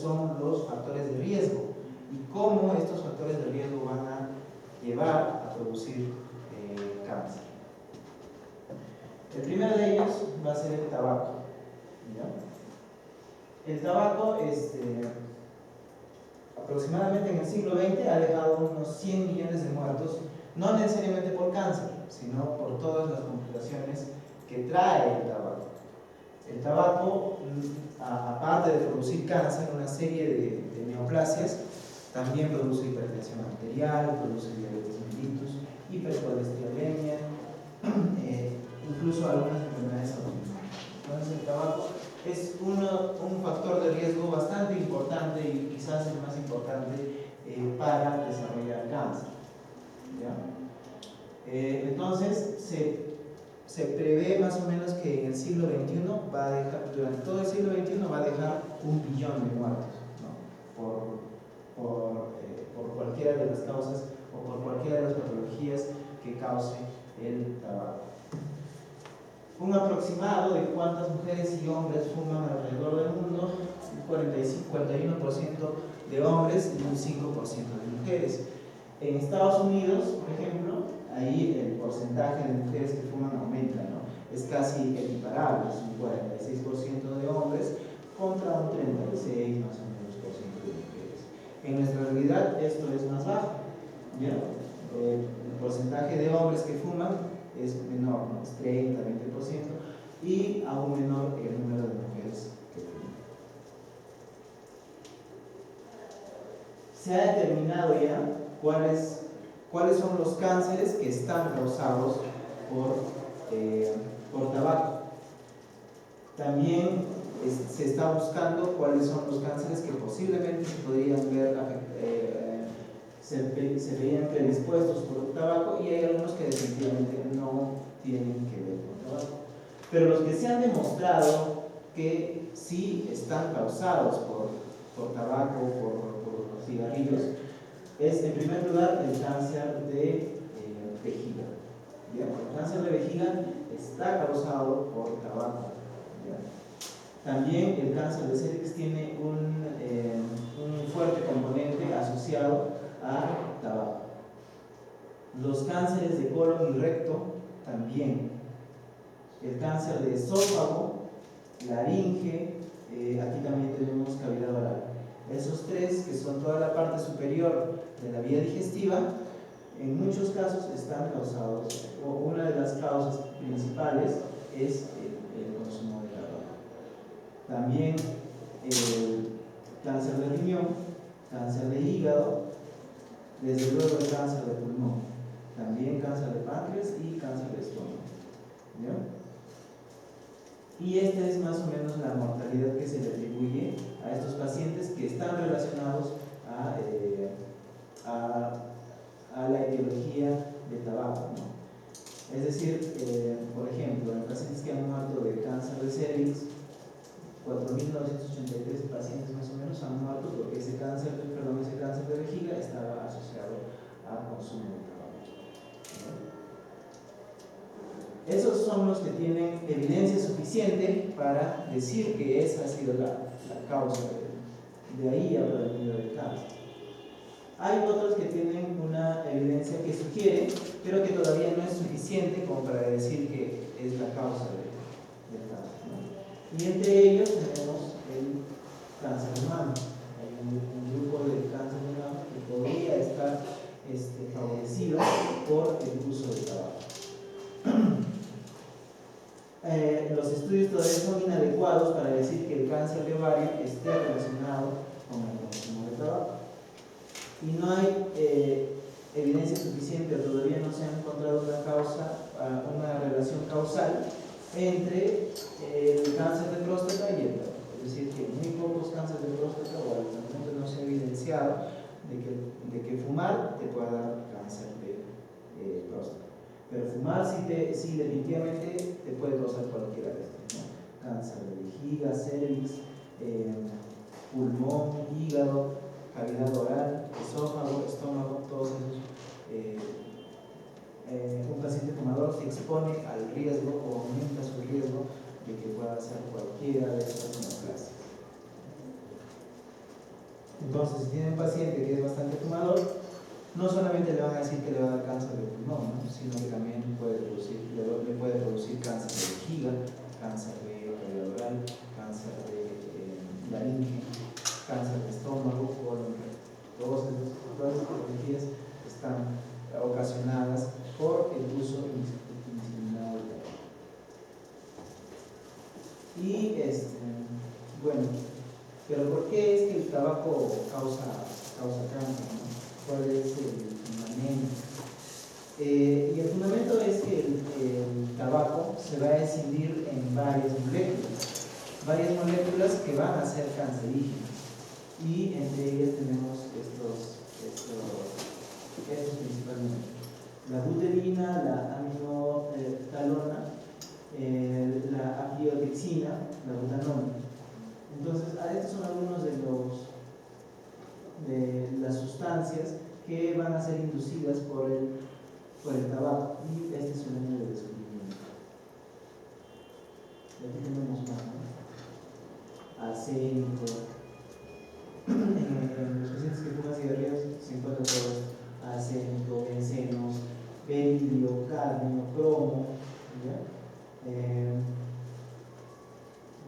son los factores de riesgo y cómo estos factores de riesgo van a llevar a producir cáncer. El primero de ellos va a ser el tabaco, ¿ya? El tabaco, aproximadamente en el siglo XX ha dejado unos 100 millones de muertos, no necesariamente por cáncer, sino por todas las complicaciones que trae el tabaco. El tabaco, aparte de producir cáncer, una serie de neoplasias, también produce hipertensión arterial, produce diabetes mellitus, hipercolesterolemia, incluso algunas enfermedades autoinmunes. Entonces el tabaco es un factor de riesgo bastante importante y quizás el más importante para desarrollar cáncer, ¿ya? Entonces se prevé más o menos que en el siglo XXI va a dejar, durante todo el siglo XXI va a dejar 1 billón de muertos, ¿no? por cualquiera de las causas o por cualquiera de las patologías que cause el tabaco. Un aproximado de cuántas mujeres y hombres fuman alrededor del mundo: un 41% de hombres y un 5% de mujeres. En Estados Unidos, por ejemplo, ahí el porcentaje de mujeres que fuman aumenta, ¿no? Es casi equiparable, es un 46% de hombres contra un 36 más o menos por ciento de mujeres. En nuestra realidad esto es más bajo, ¿ya? El porcentaje de hombres que fuman es menor, ¿no? Es 30, 20%, y aún menor el número de mujeres que fuman. Se ha determinado ya cuáles son los cánceres que están causados por tabaco. También se está buscando cuáles son los cánceres que posiblemente se podrían ver se veían predispuestos por el tabaco, y hay algunos que definitivamente no tienen que ver con tabaco. Pero los que se han demostrado que sí están causados por tabaco, por los cigarrillos, es en primer lugar el cáncer de vejiga, ¿ya? El cáncer de vejiga está causado por tabaco, ¿ya? También el cáncer de cérvix tiene un fuerte componente asociado a tabaco. Los cánceres de colon y recto también. El cáncer de esófago, laringe, aquí también tenemos cavidad oral. Esos tres, que son toda la parte superior de la vía digestiva, en muchos casos están causados, o una de las causas principales es el consumo de tabaco. También el cáncer de riñón, cáncer de hígado, desde luego el cáncer de pulmón, también cáncer de páncreas y cáncer de estómago, ¿ya? Y esta es más o menos la mortalidad que se le atribuye a estos pacientes que están relacionados a la etiología del tabaco, ¿no? Es decir, por ejemplo, en pacientes que han muerto de cáncer de cérvix, 4.983 pacientes más o menos han muerto porque ese cáncer de vejiga estaba asociado a consumo de tabaco, ¿no? Esos son los que tienen evidencia suficiente para decir que esa ha sido la causa. De ahí habrá venido el cáncer. Hay otros que tienen una evidencia que sugiere, pero que todavía no es suficiente como para decir que es la causa del cáncer, ¿no? Y entre ellos tenemos el cáncer humano. Hay un grupo de cáncer humano que podría estar favorecido por el uso de tabaco. Los estudios todavía son inadecuados para decir que el cáncer de ovario esté relacionado con el consumo de tabaco. Y no hay evidencia suficiente, o todavía no se ha encontrado una relación causal entre el cáncer de próstata y el tabaco. Es decir, que muy pocos cánceres de próstata, o al momento no se ha evidenciado de que fumar te pueda dar cáncer de próstata. Pero fumar sí definitivamente te puede causar cualquiera de estos, ¿no? Cáncer de vejiga, cérvix, pulmón, hígado, cavidad oral, esófago, estómago, todos esos. Un paciente fumador se expone al riesgo o aumenta su riesgo de que pueda hacer cualquiera de estas neoplasias. Entonces, si tiene un paciente que es bastante fumador, no solamente le van a decir que le va a dar cáncer de pulmón, ¿no? Sino que también le puede producir cáncer de vejiga, cáncer de oral, cáncer de laringe, cáncer de estómago, colon. Todas estas patologías están ocasionadas por el uso indiscriminado del tabaco. Y bueno, pero ¿por qué es que el tabaco causa cáncer, ¿no? ¿Cuál es el fundamento? Y el fundamento es que el tabaco se va a escindir en varias moléculas que van a ser cancerígenas. Y entre ellas tenemos estos principalmente: la buterina, la aminotalona, la apiodixina, la butanona. Entonces, estos son algunos de las sustancias que van a ser inducidas por el tabaco, y este es un año de descubrimiento. Y aquí tenemos más, ¿no? Arsénico. En los pacientes que fuman cigarrillos se encuentran todos: arsénico, bencenos, berilio, cadmio, cromo,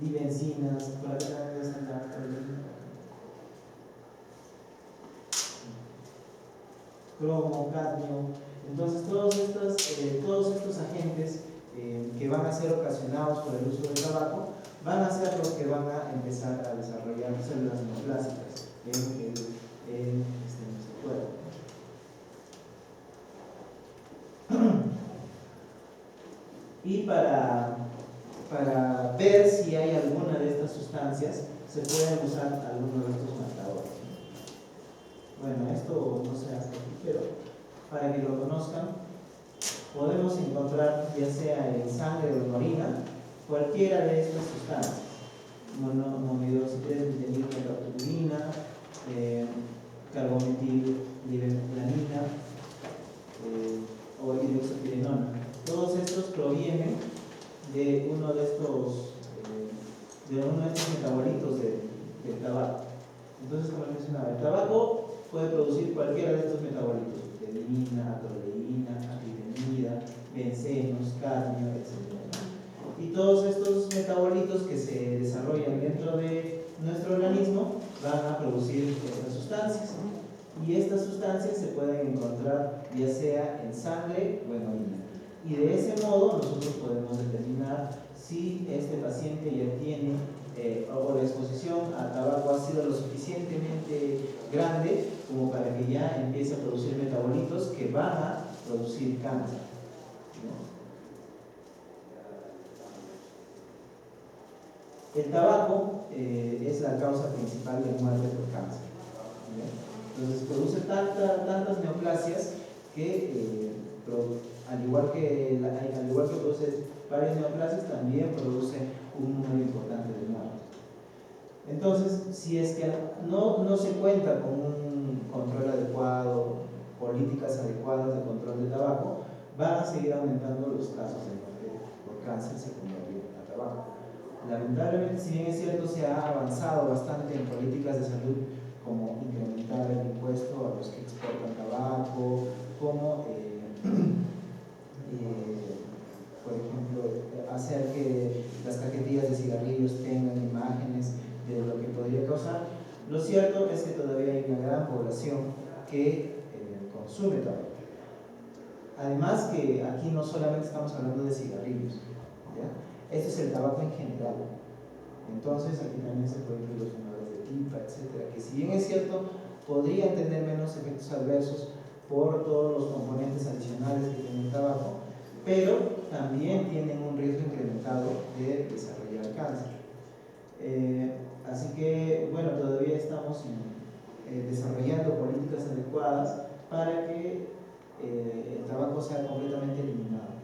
dibenzinas, para que también están cromo, cadmio. Entonces todos estos agentes que van a ser ocasionados por el uso del tabaco van a ser los que van a empezar a desarrollar células neoplásicas en nuestro cuerpo. Y para ver si hay alguna de estas sustancias, se pueden usar algunos de estos marcadores. Bueno, esto no sé hasta aquí, pero para que lo conozcan, podemos encontrar, ya sea en sangre o en orina, cualquiera de estas sustancias: monohidroximetilmetilmercaptopurina, carbametilenina o hidroxipirenona. Todos estos provienen de uno de estos metabolitos del tabaco. Entonces, como les mencionaba, el tabaco puede producir cualquiera de estos metabolitos: buterina, acroleína, apidenida, bencenos, cadmio, etc. Y todos estos metabolitos que se desarrollan dentro de nuestro organismo van a producir estas sustancias. Y estas sustancias se pueden encontrar ya sea en sangre o en orina. Y de ese modo nosotros podemos determinar si este paciente ya tiene o la exposición al tabaco ha sido lo suficientemente grande como para que ya empiece a producir metabolitos que van a producir cáncer, ¿no? El tabaco es la causa principal de muerte por cáncer, ¿no? Entonces produce tantas neoplasias que al igual que produce varias neoplasias, también produce un número importante de muertes. Entonces, si es que no se cuenta con un control adecuado, políticas adecuadas de control de tabaco, van a seguir aumentando los casos de muerte por cáncer secundario a tabaco. Lamentablemente, si bien es cierto, se ha avanzado bastante en políticas de salud, como incrementar el impuesto a los que exportan tabaco, como por ejemplo, hacer que las cajetillas de cigarrillos tengan imágenes de lo que podría causar. Lo cierto es que todavía hay una gran población que consume tabaco. Además que aquí no solamente estamos hablando de cigarrillos, ¿ya? Este es el tabaco en general. Entonces aquí también se pueden incluir los fumadores de pipa, etcétera, que si bien es cierto, podrían tener menos efectos adversos por todos los componentes adicionales que tiene el tabaco, pero también tienen un riesgo incrementado de desarrollar cáncer. Así que, bueno, todavía estamos desarrollando políticas adecuadas para que el tabaco sea completamente eliminado,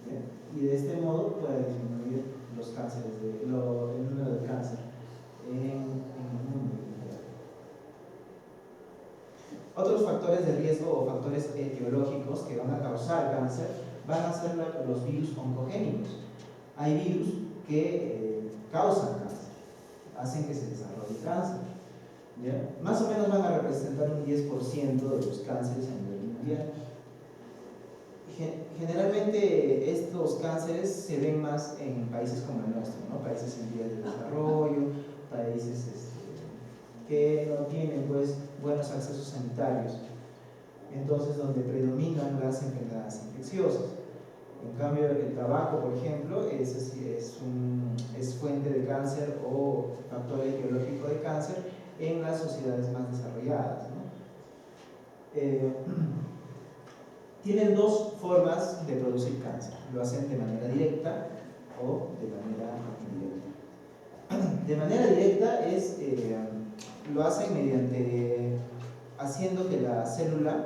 ¿bien? Y de este modo pueda disminuir los cánceres, el número de cáncer en el mundo. Otros factores de riesgo o factores etiológicos que van a causar cáncer van a ser los virus oncogénicos. Hay virus que causan cáncer, hacen que se desarrolle cáncer. ¿ya? Más o menos van a representar un 10% de los cánceres a nivel mundial. Generalmente estos cánceres se ven más en países como el nuestro, ¿no? Países en vías de desarrollo, países que no tienen pues buenos accesos sanitarios, entonces donde predominan las enfermedades infecciosas. En cambio, el tabaco, por ejemplo, es fuente de cáncer o factor etiológico de cáncer en las sociedades más desarrolladas, ¿no? Tienen dos formas de producir cáncer. Lo hacen de manera directa o de manera indirecta. De manera directa lo hacen mediante haciendo que la célula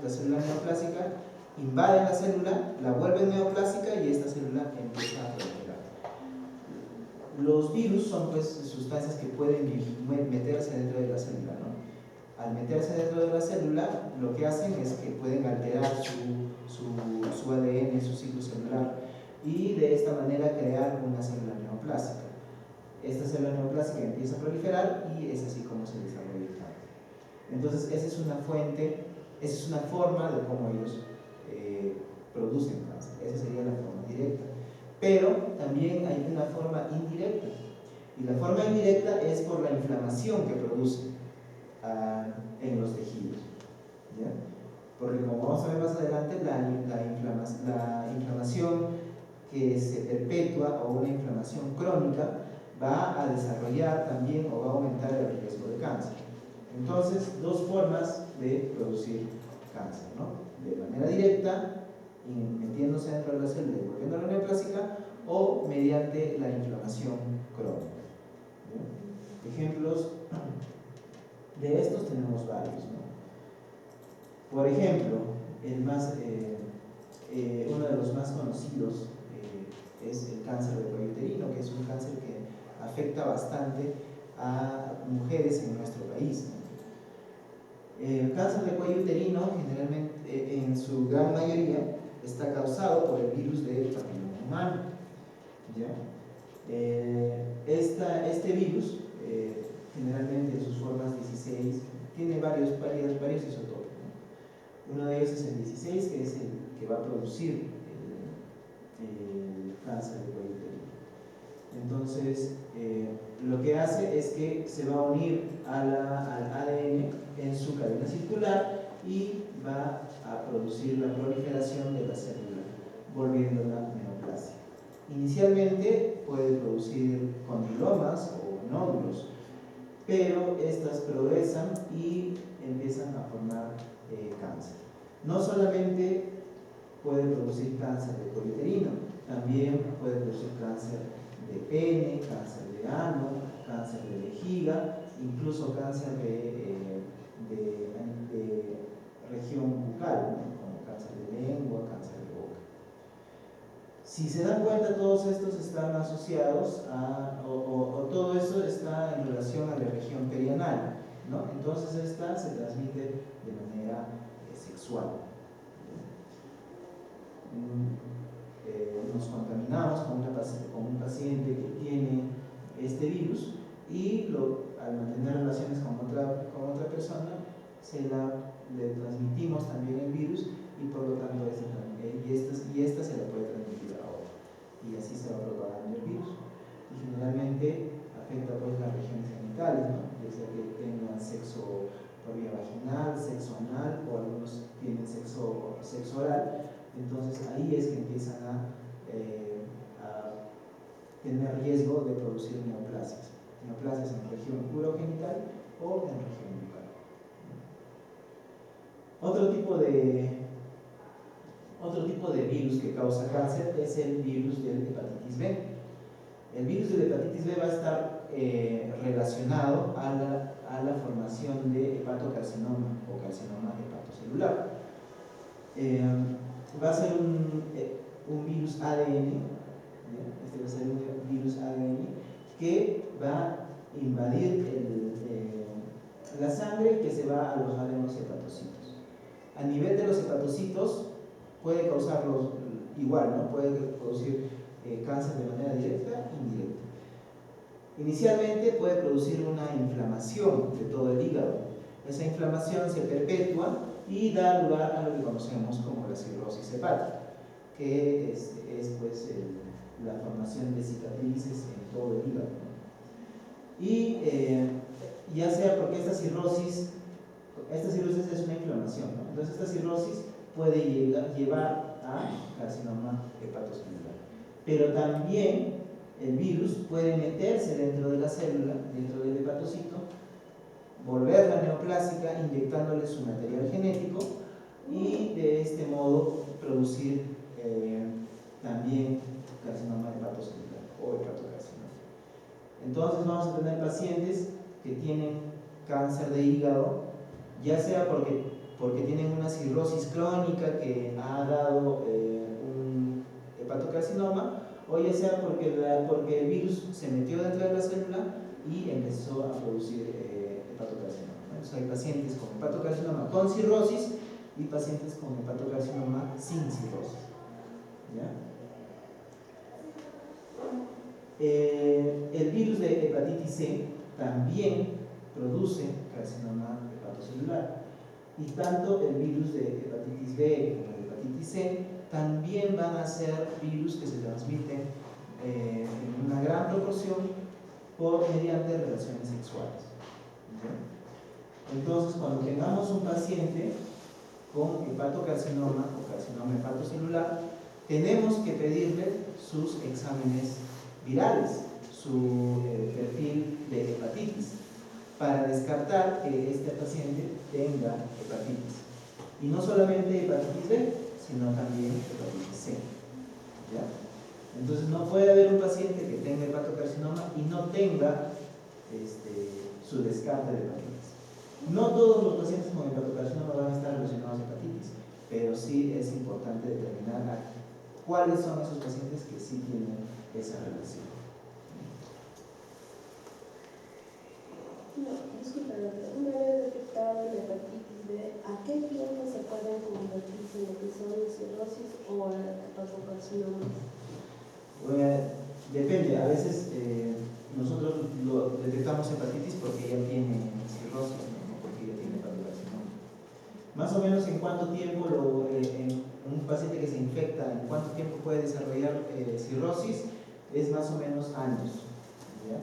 neoplásica invade la célula, la vuelve neoplásica y esta célula empieza a proliferar. Los virus son pues sustancias que pueden meterse dentro de la célula, ¿no? Al meterse dentro de la célula, lo que hacen es que pueden alterar su ADN, su ciclo celular, y de esta manera crear una célula neoplásica. Esta célula neoplásica empieza a proliferar y es así como se desarrolla el cáncer. Entonces, esa es una fuente, esa es una forma de cómo ellos producen cáncer. Esa sería la forma directa. Pero también hay una forma indirecta. Y la forma indirecta es por la inflamación que produce en los tejidos, ¿ya? Porque como vamos a ver más adelante, la inflamación que se perpetúa o una inflamación crónica va a desarrollar también o va a aumentar el riesgo de cáncer. Entonces, dos formas de producir cáncer, ¿no? De manera directa, metiéndose dentro de la célula y volviendo a la neoplásica, o mediante la inflamación crónica, ¿ya? Ejemplos de estos tenemos varios, ¿no? Por ejemplo, uno de los más conocidos es el cáncer de cuello uterino, que es un cáncer que afecta bastante a mujeres en nuestro país, ¿no? El cáncer de cuello uterino, generalmente, en su gran mayoría, está causado por el virus del papiloma humano, ¿ya? Este virus, generalmente en sus formas 16, tiene varios isotopos, ¿no? Uno de ellos es el 16, que es el que va a producir el cáncer de cuello uterino. Entonces, lo que hace es que se va a unir al ADN en su cadena circular y va a producir la proliferación de la célula, volviéndola neoplasia. Inicialmente puede producir condilomas o nódulos, pero estas progresan y empiezan a formar cáncer. No solamente puede producir cáncer de cuello uterino, también puede producir cáncer de pene, cáncer de ano, cáncer de vejiga, incluso cáncer de región bucal, ¿no? Como cáncer de lengua, cáncer de boca. Si se dan cuenta, todos estos están asociados o todo eso está en relación a la región perianal, ¿no? Entonces esta se transmite de manera sexual. Nos contaminamos con un paciente que tiene este virus y al mantener relaciones con otra persona le transmitimos también el virus y por lo tanto esta se la puede transmitir a otra y así se va propagando el virus y generalmente afecta pues las regiones genitales, ¿no? Ya sea que tengan sexo por vía vaginal, sexo anal o algunos tienen sexo oral. Entonces ahí es que empiezan a tener riesgo de producir neoplasias en región urogenital o en región bucal. Otro tipo de virus que causa cáncer es el virus de hepatitis B. El virus de hepatitis B va a estar relacionado a la formación de hepatocarcinoma o carcinoma hepatocelular. Va a ser un virus ADN, este va a ser un virus ADN que va a invadir la sangre que se va a alojar en los hepatocitos. A nivel de los hepatocitos puede causarlos igual, ¿no? Puede producir cáncer de manera directa e indirecta. Inicialmente puede producir una inflamación de todo el hígado. Esa inflamación se perpetúa y da lugar a lo que conocemos como la cirrosis hepática, que es pues, la formación de cicatrices en todo el hígado, ¿no? Y ya sea porque esta cirrosis es una inflamación, ¿no? Entonces esta cirrosis puede llevar a carcinoma hepatocelular. Pero también el virus puede meterse dentro de la célula, dentro del hepatocito, volverla neoplásica inyectándole su material genético y de este modo producir también carcinoma hepatocelular o hepatocarcinoma. Entonces vamos a tener pacientes que tienen cáncer de hígado, ya sea porque tienen una cirrosis crónica que ha dado un hepatocarcinoma, o ya sea porque el virus se metió dentro de la célula y empezó a producir hepatocarcinoma. Entonces hay pacientes con hepatocarcinoma con cirrosis y pacientes con hepatocarcinoma sin cirrosis. ¿Ya? El virus de hepatitis C también produce carcinoma hepatocelular, y tanto el virus de hepatitis B como el hepatitis C también van a ser virus que se transmiten en una gran proporción mediante relaciones sexuales. ¿Sí? Entonces, cuando tengamos un paciente con hepatocarcinoma o carcinoma hepatocelular, tenemos que pedirle sus exámenes virales, su perfil de hepatitis, para descartar que este paciente tenga hepatitis. Y no solamente hepatitis B, sino también hepatitis C. ¿Ya? Entonces no puede haber un paciente que tenga hepatocarcinoma y no tenga su descarte de hepatitis. No todos los pacientes con hepatocarcinoma van a estar relacionados a hepatitis, pero sí es importante determinar cuáles son esos pacientes que sí tienen esa relación. No, disculpa, una vez detectado la hepatitis B, ¿a qué tiempo se pueden convertirse en lo que son cirrosis o hepatocarcinoma? Bueno, depende, a veces nosotros lo detectamos hepatitis porque ya tiene cirrosis, no porque ya tiene hepatocarcinoma. Más o menos en cuánto tiempo en un paciente que se infecta, en cuánto tiempo puede desarrollar cirrosis, es más o menos años. ¿Ya?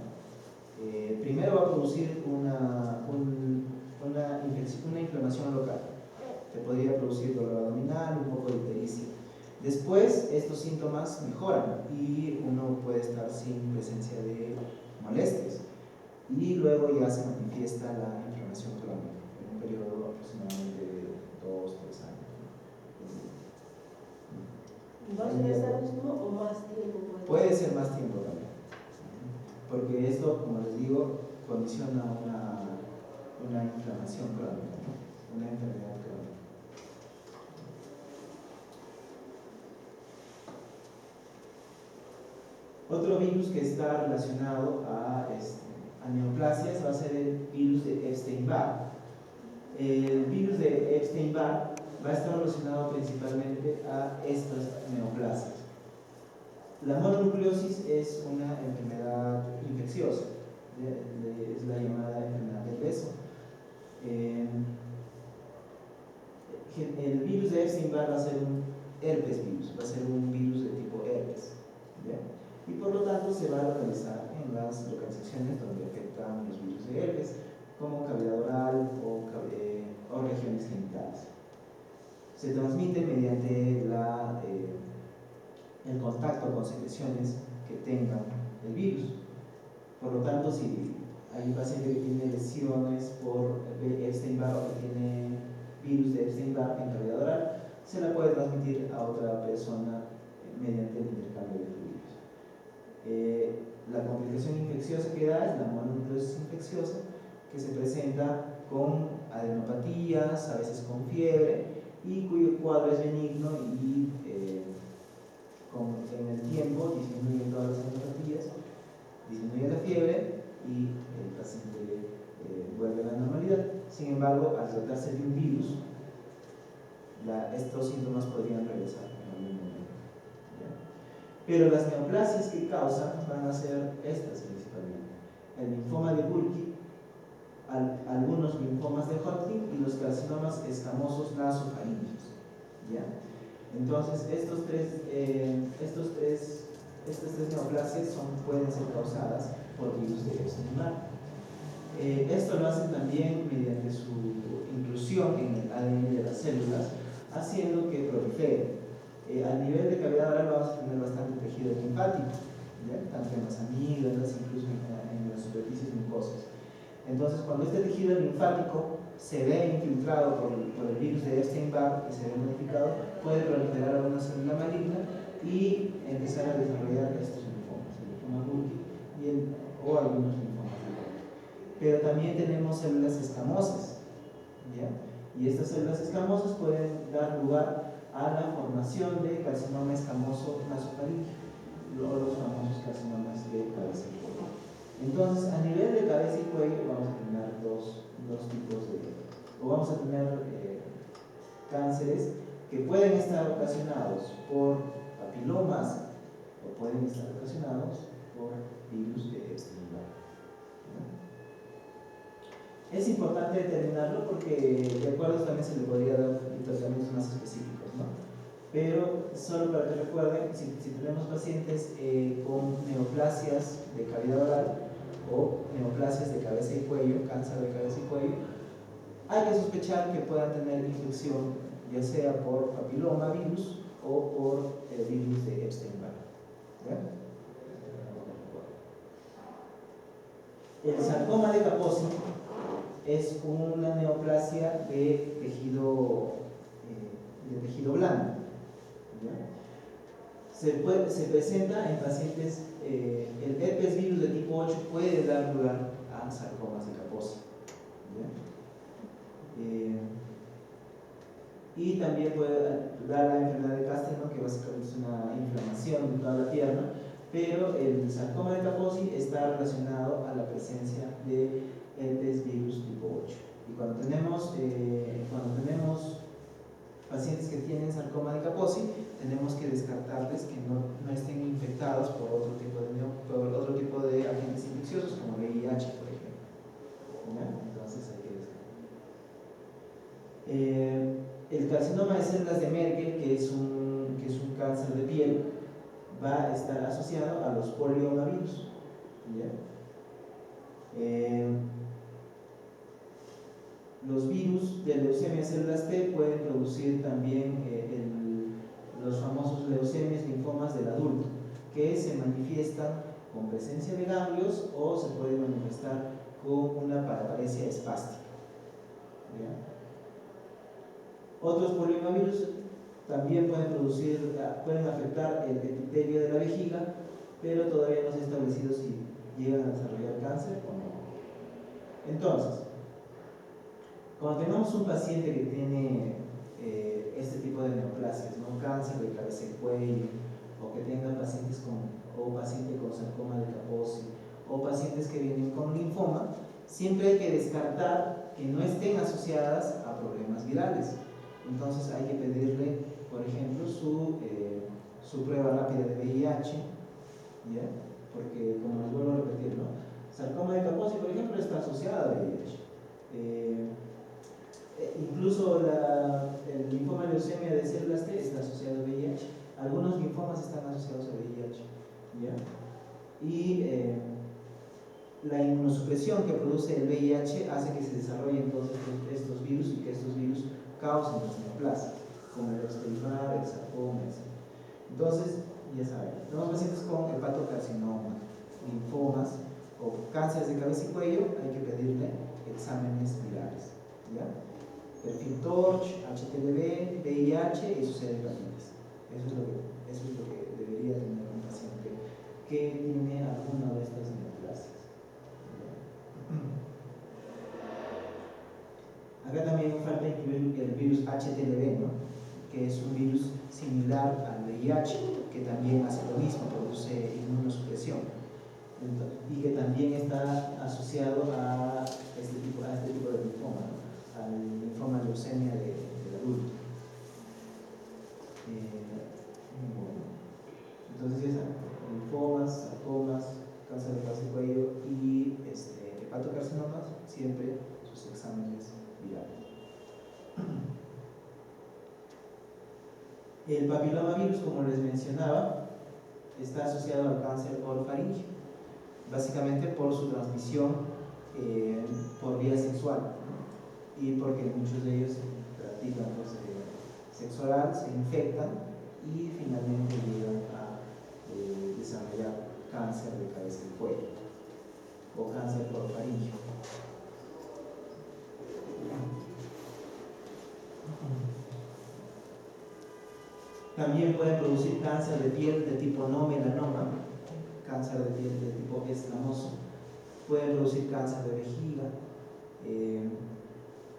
Primero va a producir una inflamación local, que podría producir dolor abdominal, un poco de ictericia. Después estos síntomas mejoran y uno puede estar sin presencia de molestias, y luego ya se manifiesta la inflamación crónica en un periodo aproximadamente de 2-3 años. 2-3 años o más tiempo. Puede ser más tiempo también, porque esto, como les digo, condiciona una inflamación crónica, ¿no? Una enfermedad crónica. Otro virus que está relacionado a neoplasias va a ser el virus de Epstein-Barr. El virus de Epstein-Barr va a estar relacionado principalmente a estas neoplasias. La mononucleosis es una enfermedad infecciosa, es la llamada enfermedad del beso. El virus de Epstein-Barr va a ser un herpes virus, va a ser un virus de tipo herpes, ¿ya? Y por lo tanto se va a localizar en las localizaciones donde afectan los virus de herpes, como cavidad oral o regiones genitales. Se transmite mediante el contacto con secreciones que tengan el virus. Por lo tanto, si hay un paciente que tiene lesiones por Epstein-Barr o que tiene virus de Epstein-Barr en cavidad oral, se la puede transmitir a otra persona mediante el intercambio de fluidos. La complicación infecciosa que da es la mononucleosis infecciosa, que se presenta con adenopatías, a veces con fiebre, y cuyo cuadro es benigno y en el tiempo disminuyen todas las adenopatías, disminuye la fiebre y el paciente vuelve a la normalidad. Sin embargo, al tratarse de un virus, estos síntomas podrían regresar en algún momento. ¿Ya? Pero las neoplasias que causan van a ser estas principalmente. el linfoma de Burkitt, algunos linfomas de Hodgkin y los carcinomas escamosos nasofaríneos. ¿Ya? Entonces, estas tres neoplasias pueden ser causadas por virus de Epstein-Barr. Esto lo hacen también mediante su inclusión en el ADN de las células, haciendo que proliferen. A nivel de cavidad oral vamos a tener bastante tejido linfático, ¿ya? Tanto en las amígdalas, incluso en las superficies mucosas. Entonces, cuando este tejido linfático se ve infiltrado por el virus de Epstein-Barr y se ve modificado, puede proliferar a una célula maligna y empezar a desarrollar estos linfomas, el linfoma Burkitt o algunos linfomas de Hodgkin. Pero también tenemos células escamosas, ¿ya? Y estas células escamosas pueden dar lugar a la formación de carcinoma escamoso nasofaríngeo, o los famosos carcinomas de cabeza y cuello. Entonces, a nivel de cabeza y cuello vamos a tener dos tipos vamos a tener cánceres que pueden estar ocasionados por papilomas o pueden estar ocasionados por virus de Epstein-Barr. Es importante determinarlo porque de acuerdo también se le podría dar tratamientos más específicos, ¿no? Pero solo para que recuerden, si tenemos pacientes con neoplasias de cavidad oral o neoplasias de cabeza y cuello, cáncer de cabeza y cuello, hay que sospechar que puedan tener infección, ya sea por papiloma virus o por el virus de Epstein-Barr. El sarcoma de Kaposi es una neoplasia de tejido blando. ¿Ya? Se presenta en pacientes, el herpes virus de tipo 8 puede dar lugar a sarcomas de Kaposi. Y también puede dar la enfermedad de Castleman, que básicamente es una inflamación de toda la pierna, pero el sarcoma de Kaposi está relacionado a la presencia de herpes virus tipo 8. Y cuando tenemos pacientes que tienen sarcoma de Kaposi, tenemos que descartarles que no estén infectados por otro tipo de agentes infecciosos como VIH, por ejemplo. ¿Ya? Entonces hay que descartar. El carcinoma de células de Merkel, que es un cáncer de piel, va a estar asociado a los poliomavirus. ¿Ya? Los virus de leucemia de células T pueden producir también los famosos leucemias linfomas del adulto, que se manifiestan con presencia de ganglios o se puede manifestar con una paraparesia espástica. ¿Ya? Otros poliomavirus también pueden afectar el epitelio de la vejiga, pero todavía no se ha establecido si llegan a desarrollar cáncer o no. Entonces, cuando tenemos un paciente que tiene este tipo de neoplasias, ¿no? Cáncer de cabeza y cuello, o que tengan pacientes paciente con sarcoma de Kaposi, o pacientes que vienen con linfoma, siempre hay que descartar que no estén asociadas a problemas virales. Entonces hay que pedirle, por ejemplo, su prueba rápida de VIH, ¿ya? Porque, como les vuelvo a repetir, ¿no? Sarcoma de Kaposi, por ejemplo, está asociada a VIH. Incluso el linfoma de leucemia de células T está asociado a VIH. Algunos linfomas están asociados a VIH. ¿Ya? Y la inmunosupresión que produce el VIH hace que se desarrollen todos estos virus y que estos virus causen las neoplasias, como el Epstein-Barr, el sarcoma, etc. Entonces, ya saben, tenemos pacientes con hepatocarcinoma, linfomas o cánceres de cabeza y cuello, hay que pedirle exámenes virales. ¿Ya? Perfil TORCH, HTLV, VIH y sucede hepatitis. Eso es lo que debería tener un paciente que tiene alguna de estas neoplasias. Acá también falta incluir el virus HTLV, ¿no? Que es un virus similar al VIH, que también hace lo mismo, produce inmunosupresión. Y que también está asociado a este tipo de linfoma, ¿no? Al linfoma leucemia del adulto. Bueno. Entonces ya saben, linfomas, sarcomas, cáncer de cabeza y cuello y El papilomavirus, como les mencionaba, está asociado al cáncer orofaringeo, básicamente por su transmisión por vía sexual, ¿no? Y porque muchos de ellos practican pues, sexo oral, se infectan y finalmente llegan a desarrollar cáncer de cabeza y cuello o cáncer orofaringeo. También pueden producir cáncer de piel de tipo no melanoma, cáncer de piel de tipo escamoso, pueden producir cáncer de vejiga,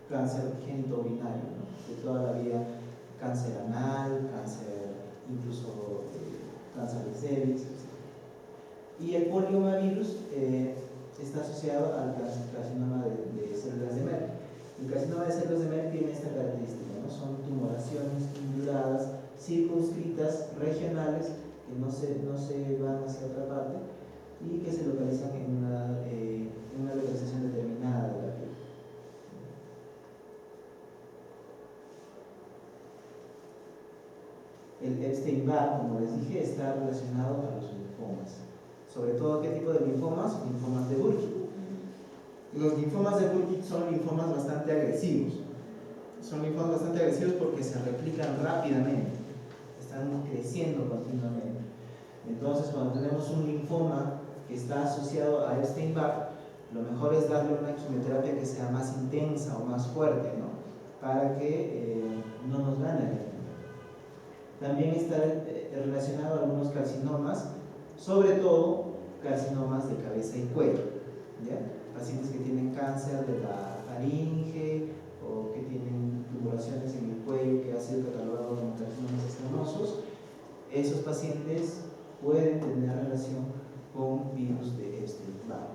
cáncer genitourinario, ¿no? De toda la vida, cáncer anal, cáncer, incluso cáncer de cervix, etc. Y el poliomavirus está asociado al carcinoma de células de Merck. El carcinoma de células de Merck tiene esta característica, ¿no? Son tumoraciones induradas, circunscritas, regionales, que no se van hacia otra parte y que se localizan en una localización determinada de la piel. El Epstein-Barr, como les dije, está relacionado a los linfomas. Sobre todo, ¿qué tipo de linfomas? Linfomas de Burkitt. Los linfomas de Burkitt son linfomas bastante agresivos. Son linfomas bastante agresivos porque se replican rápidamente, están creciendo continuamente. Entonces, cuando tenemos un linfoma que está asociado a Epstein-Barr, lo mejor es darle una quimioterapia que sea más intensa o más fuerte, ¿no? Para que no nos gane el linfoma. También está relacionado a algunos carcinomas, sobre todo carcinomas de cabeza y cuello, ¿ya? Pacientes que tienen cáncer de la faringe o que tienen tumoraciones en el cuello que ha sido catalogado como carcinomas escamosos, esos pacientes pueden tener relación con virus de Epstein-Barr.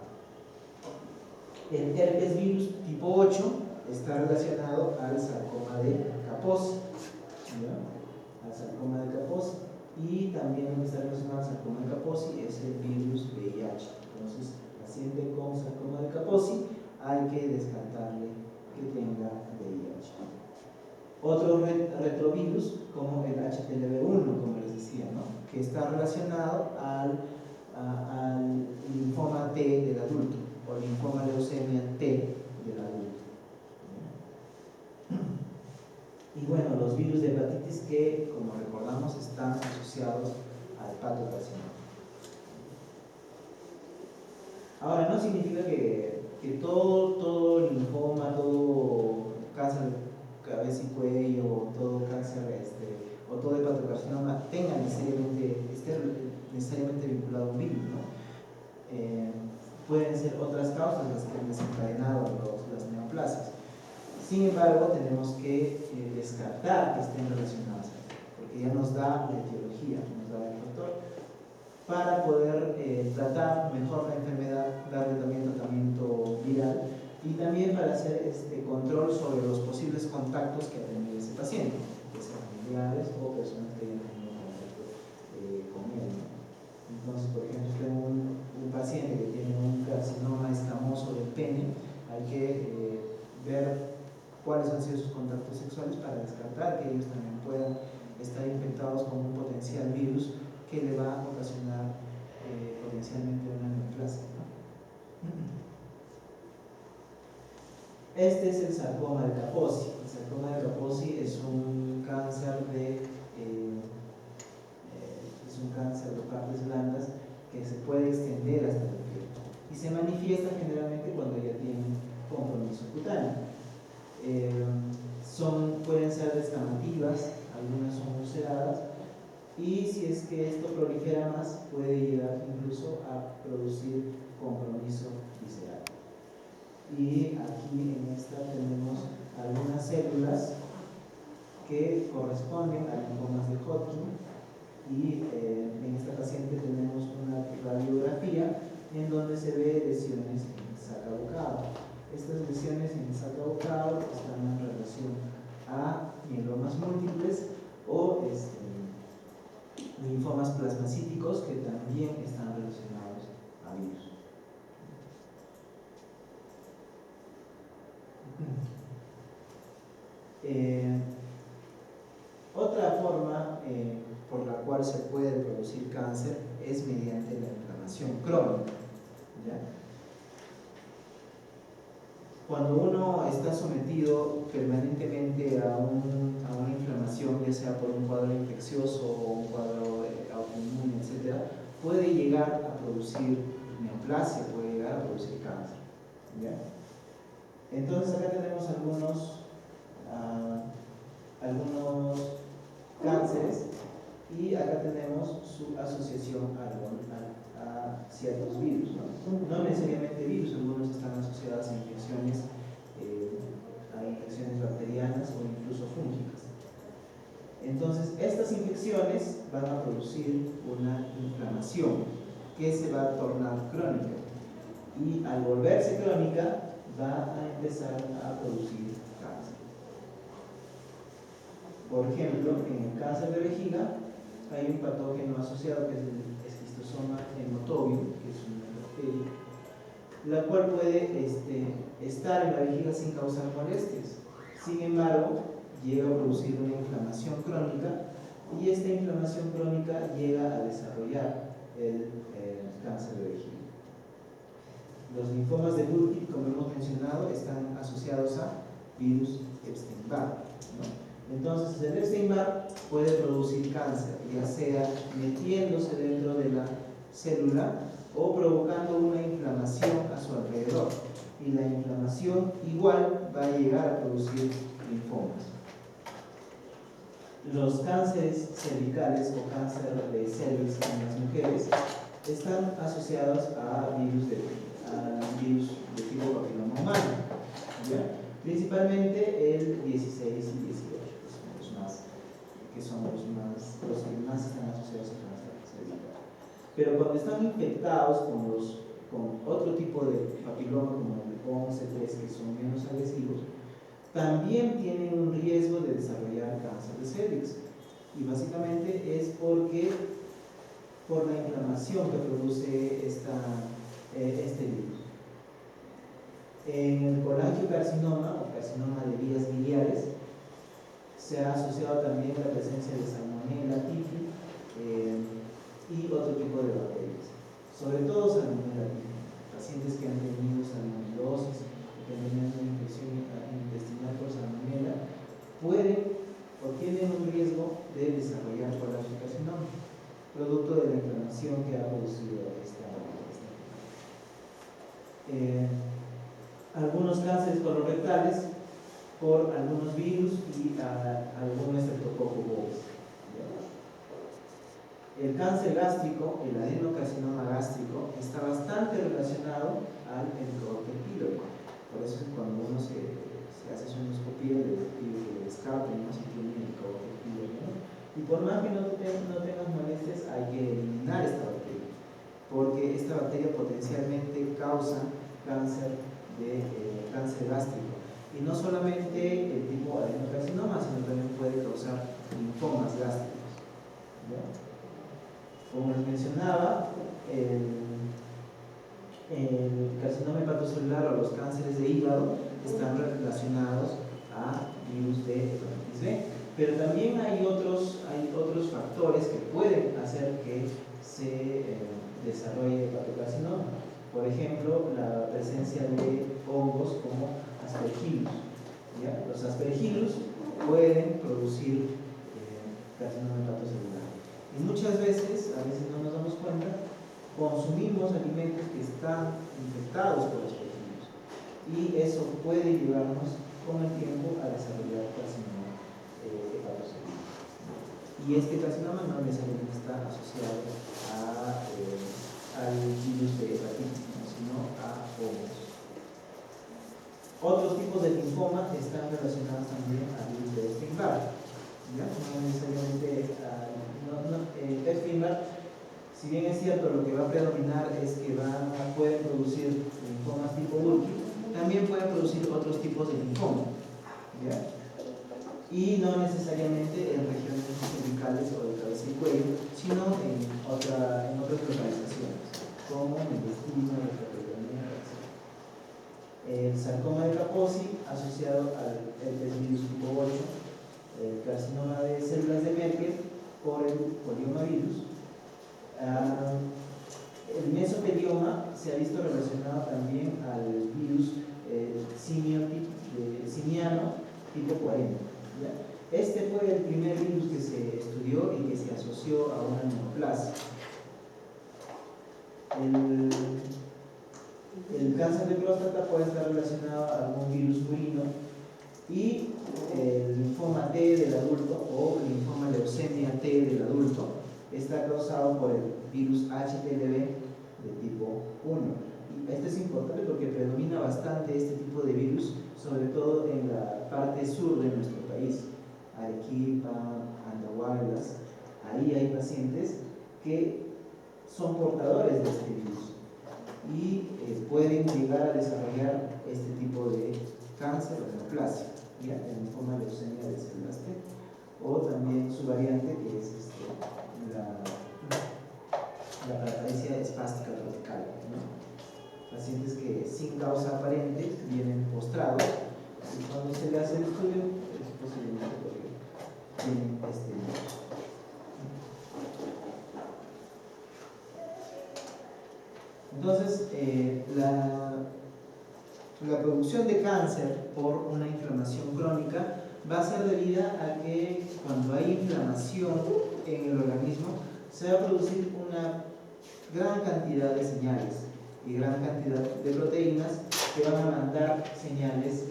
El herpes virus tipo 8 está relacionado al sarcoma de Kaposi, ¿ya? Al sarcoma de Kaposi, y también lo que está relacionado al sarcoma de Kaposi es el virus VIH. Entonces, paciente con sarcoma de Kaposi hay que descartarle que tenga VIH. Otro retrovirus, como el HPLV1, como les decía, ¿no? Que está relacionado al linfoma T del adulto o linfoma leucemia T del adulto. Y bueno, los virus de hepatitis que, como recordamos, están asociados al patocarcinoma. Ahora, no significa que todo linfoma, todo cáncer de cabeza y cuello, todo cáncer o todo hepatocarcinoma tenga esté necesariamente vinculado a un virus, ¿no? Pueden ser otras causas las que han desencadenado las neoplasias. Sin embargo, tenemos que descartar que estén relacionadas, porque ya nos da la etiología, nos da el factor, para poder tratar mejor la enfermedad, darle también tratamiento viral y también para hacer control sobre los posibles contactos que ha tenido ese paciente, ya sean familiares o personas que hayan tenido contacto con él, ¿no? Entonces, por ejemplo, si tengo un paciente que tiene un carcinoma escamoso del pene, hay que ver cuáles han sido sus contactos sexuales para descartar que ellos también puedan estar infectados con un potencial virus que le va a ocasionar potencialmente una neoplasia, ¿no? Este es el sarcoma de Kaposi. El sarcoma de Kaposi es un cáncer de partes blandas que se puede extender hasta la piel y se manifiesta generalmente cuando ya tienen compromiso cutáneo. Pueden ser descamativas, algunas son ulceradas, y si es que esto prolifera más, puede llegar incluso a producir compromiso visceral. Y aquí en esta tenemos algunas células que corresponden a linfomas de Hodgkin, y en esta paciente tenemos una radiografía en donde se ve lesiones en el sacabucado. Estas lesiones en el sacabucado están en relación a mielomas múltiples o linfomas plasmacíticos que también están relacionados a virus. Otra forma por la cual se puede producir cáncer es mediante la inflamación crónica, ¿ya? Cuando uno está sometido permanentemente a una inflamación, ya sea por un cuadro infeccioso o un cuadro autoinmune, etc., puede llegar a producir neoplasia, puede llegar a producir cáncer, ¿ya? Entonces acá tenemos algunos cánceres y acá tenemos su asociación a ciertos virus, no necesariamente virus, algunos están asociados a infecciones bacterianas o incluso fúngicas. Entonces estas infecciones van a producir una inflamación que se va a tornar crónica y al volverse crónica va a empezar a producir cáncer. Por ejemplo, en el cáncer de vejiga hay un patógeno asociado que es el esquistosoma hematobium, que es una bacteria, la cual puede estar en la vejiga sin causar molestias. Sin embargo, llega a producir una inflamación crónica y esta inflamación crónica llega a desarrollar el cáncer de vejiga. Los linfomas de Burkitt, como hemos mencionado, están asociados a virus Epstein-Barr, ¿no? Entonces, el Epstein-Barr puede producir cáncer, ya sea metiéndose dentro de la célula o provocando una inflamación a su alrededor. Y la inflamación igual va a llegar a producir linfomas. Los cánceres cervicales o cáncer de cervix en las mujeres están asociados a virus de tipo papiloma humano, ¿ya? Principalmente el 16 y 18, que son los que más están asociados a cáncer cervical. Pero cuando están infectados con otro tipo de papiloma como el 11-3, que son menos agresivos, también tienen un riesgo de desarrollar cáncer de cervix. Y básicamente es por la inflamación que produce este virus. En el colangiocarcinoma o carcinoma de vías biliares se ha asociado también la presencia de Salmonella typhi y otro tipo de bacterias, sobre todo Salmonella typhi. Pacientes que han tenido salmonelosis o que han tenido una infección intestinal por Salmonella tienen un riesgo de desarrollar colangiocarcinoma, producto de la inflamación que ha producido esta algunos cánceres colorectales por algunos virus y algunos estreptococcus. El cáncer gástrico, el adenocarcinoma gástrico, está bastante relacionado al helicobacter pylori. Por eso cuando uno se hace su endoscopía le pide que le descarten, ¿no?, si tiene helicobacter pylori, ¿no? Y por más que no tengas molestias, hay que eliminar esta bacteria, porque esta bacteria potencialmente causa cáncer gástrico. Y no solamente el tipo adenocarcinoma, sino también puede causar linfomas gástricos, ¿ya? Como les mencionaba, el carcinoma hepatocelular o los cánceres de hígado están relacionados a virus de hepatitis B, pero también hay otros factores que pueden hacer que se desarrolle hepatocarcinoma. Por ejemplo, la presencia de hongos como Aspergillus, ¿ya? Los Aspergillus pueden producir carcinoma hepatocelular. Y muchas veces, a veces no nos damos cuenta, consumimos alimentos que están infectados por Aspergillus. Y eso puede llevarnos con el tiempo a desarrollar carcinoma hepatocelular. Y este carcinoma no necesariamente está asociado al virus de hepatitis, sino a hongos. Otros tipos de linfoma están relacionados también al virus de Epstein-Barr, ¿ya? No necesariamente Epstein-Barr, si bien es cierto, lo que va a predominar es que pueden producir linfomas tipo Burkitt, también pueden producir otros tipos de linfoma, ¿ya? Y no necesariamente en regiones cervicales o de cabeza y cuello, sino en otras localizaciones, como en el intestino, la peritoneal, etc. El sarcoma de Kaposi, asociado al herpes virus tipo 8, el carcinoma de células de Merkel por el poliomavirus. El mesotelioma se ha visto relacionado también al virus simiano tipo 40. ¿ya? Este fue el primer virus que se estudió y que se asoció a una neoplasia. El cáncer de próstata puede estar relacionado a algún virus purino, y el linfoma T del adulto o linfoma leucemia T del adulto está causado por el virus HPLB de tipo 1. Y esto es importante porque predomina bastante este tipo de virus, sobre todo en la parte sur de nuestro país, Arequipa, Andahuaylas. Ahí hay pacientes que son portadores de este virus y pueden llegar a desarrollar este tipo de cáncer o neoplasia, ¿ya? El linfoma leucemia de células T, o también su variante, que es la paraplegia espástica tropical, ¿no? Pacientes que sin causa aparente vienen postrados, y cuando se le hace el estudio es posiblemente porque tienen este virus. Entonces, la producción de cáncer por una inflamación crónica va a ser debida a que cuando hay inflamación en el organismo se va a producir una gran cantidad de señales y gran cantidad de proteínas que van a mandar señales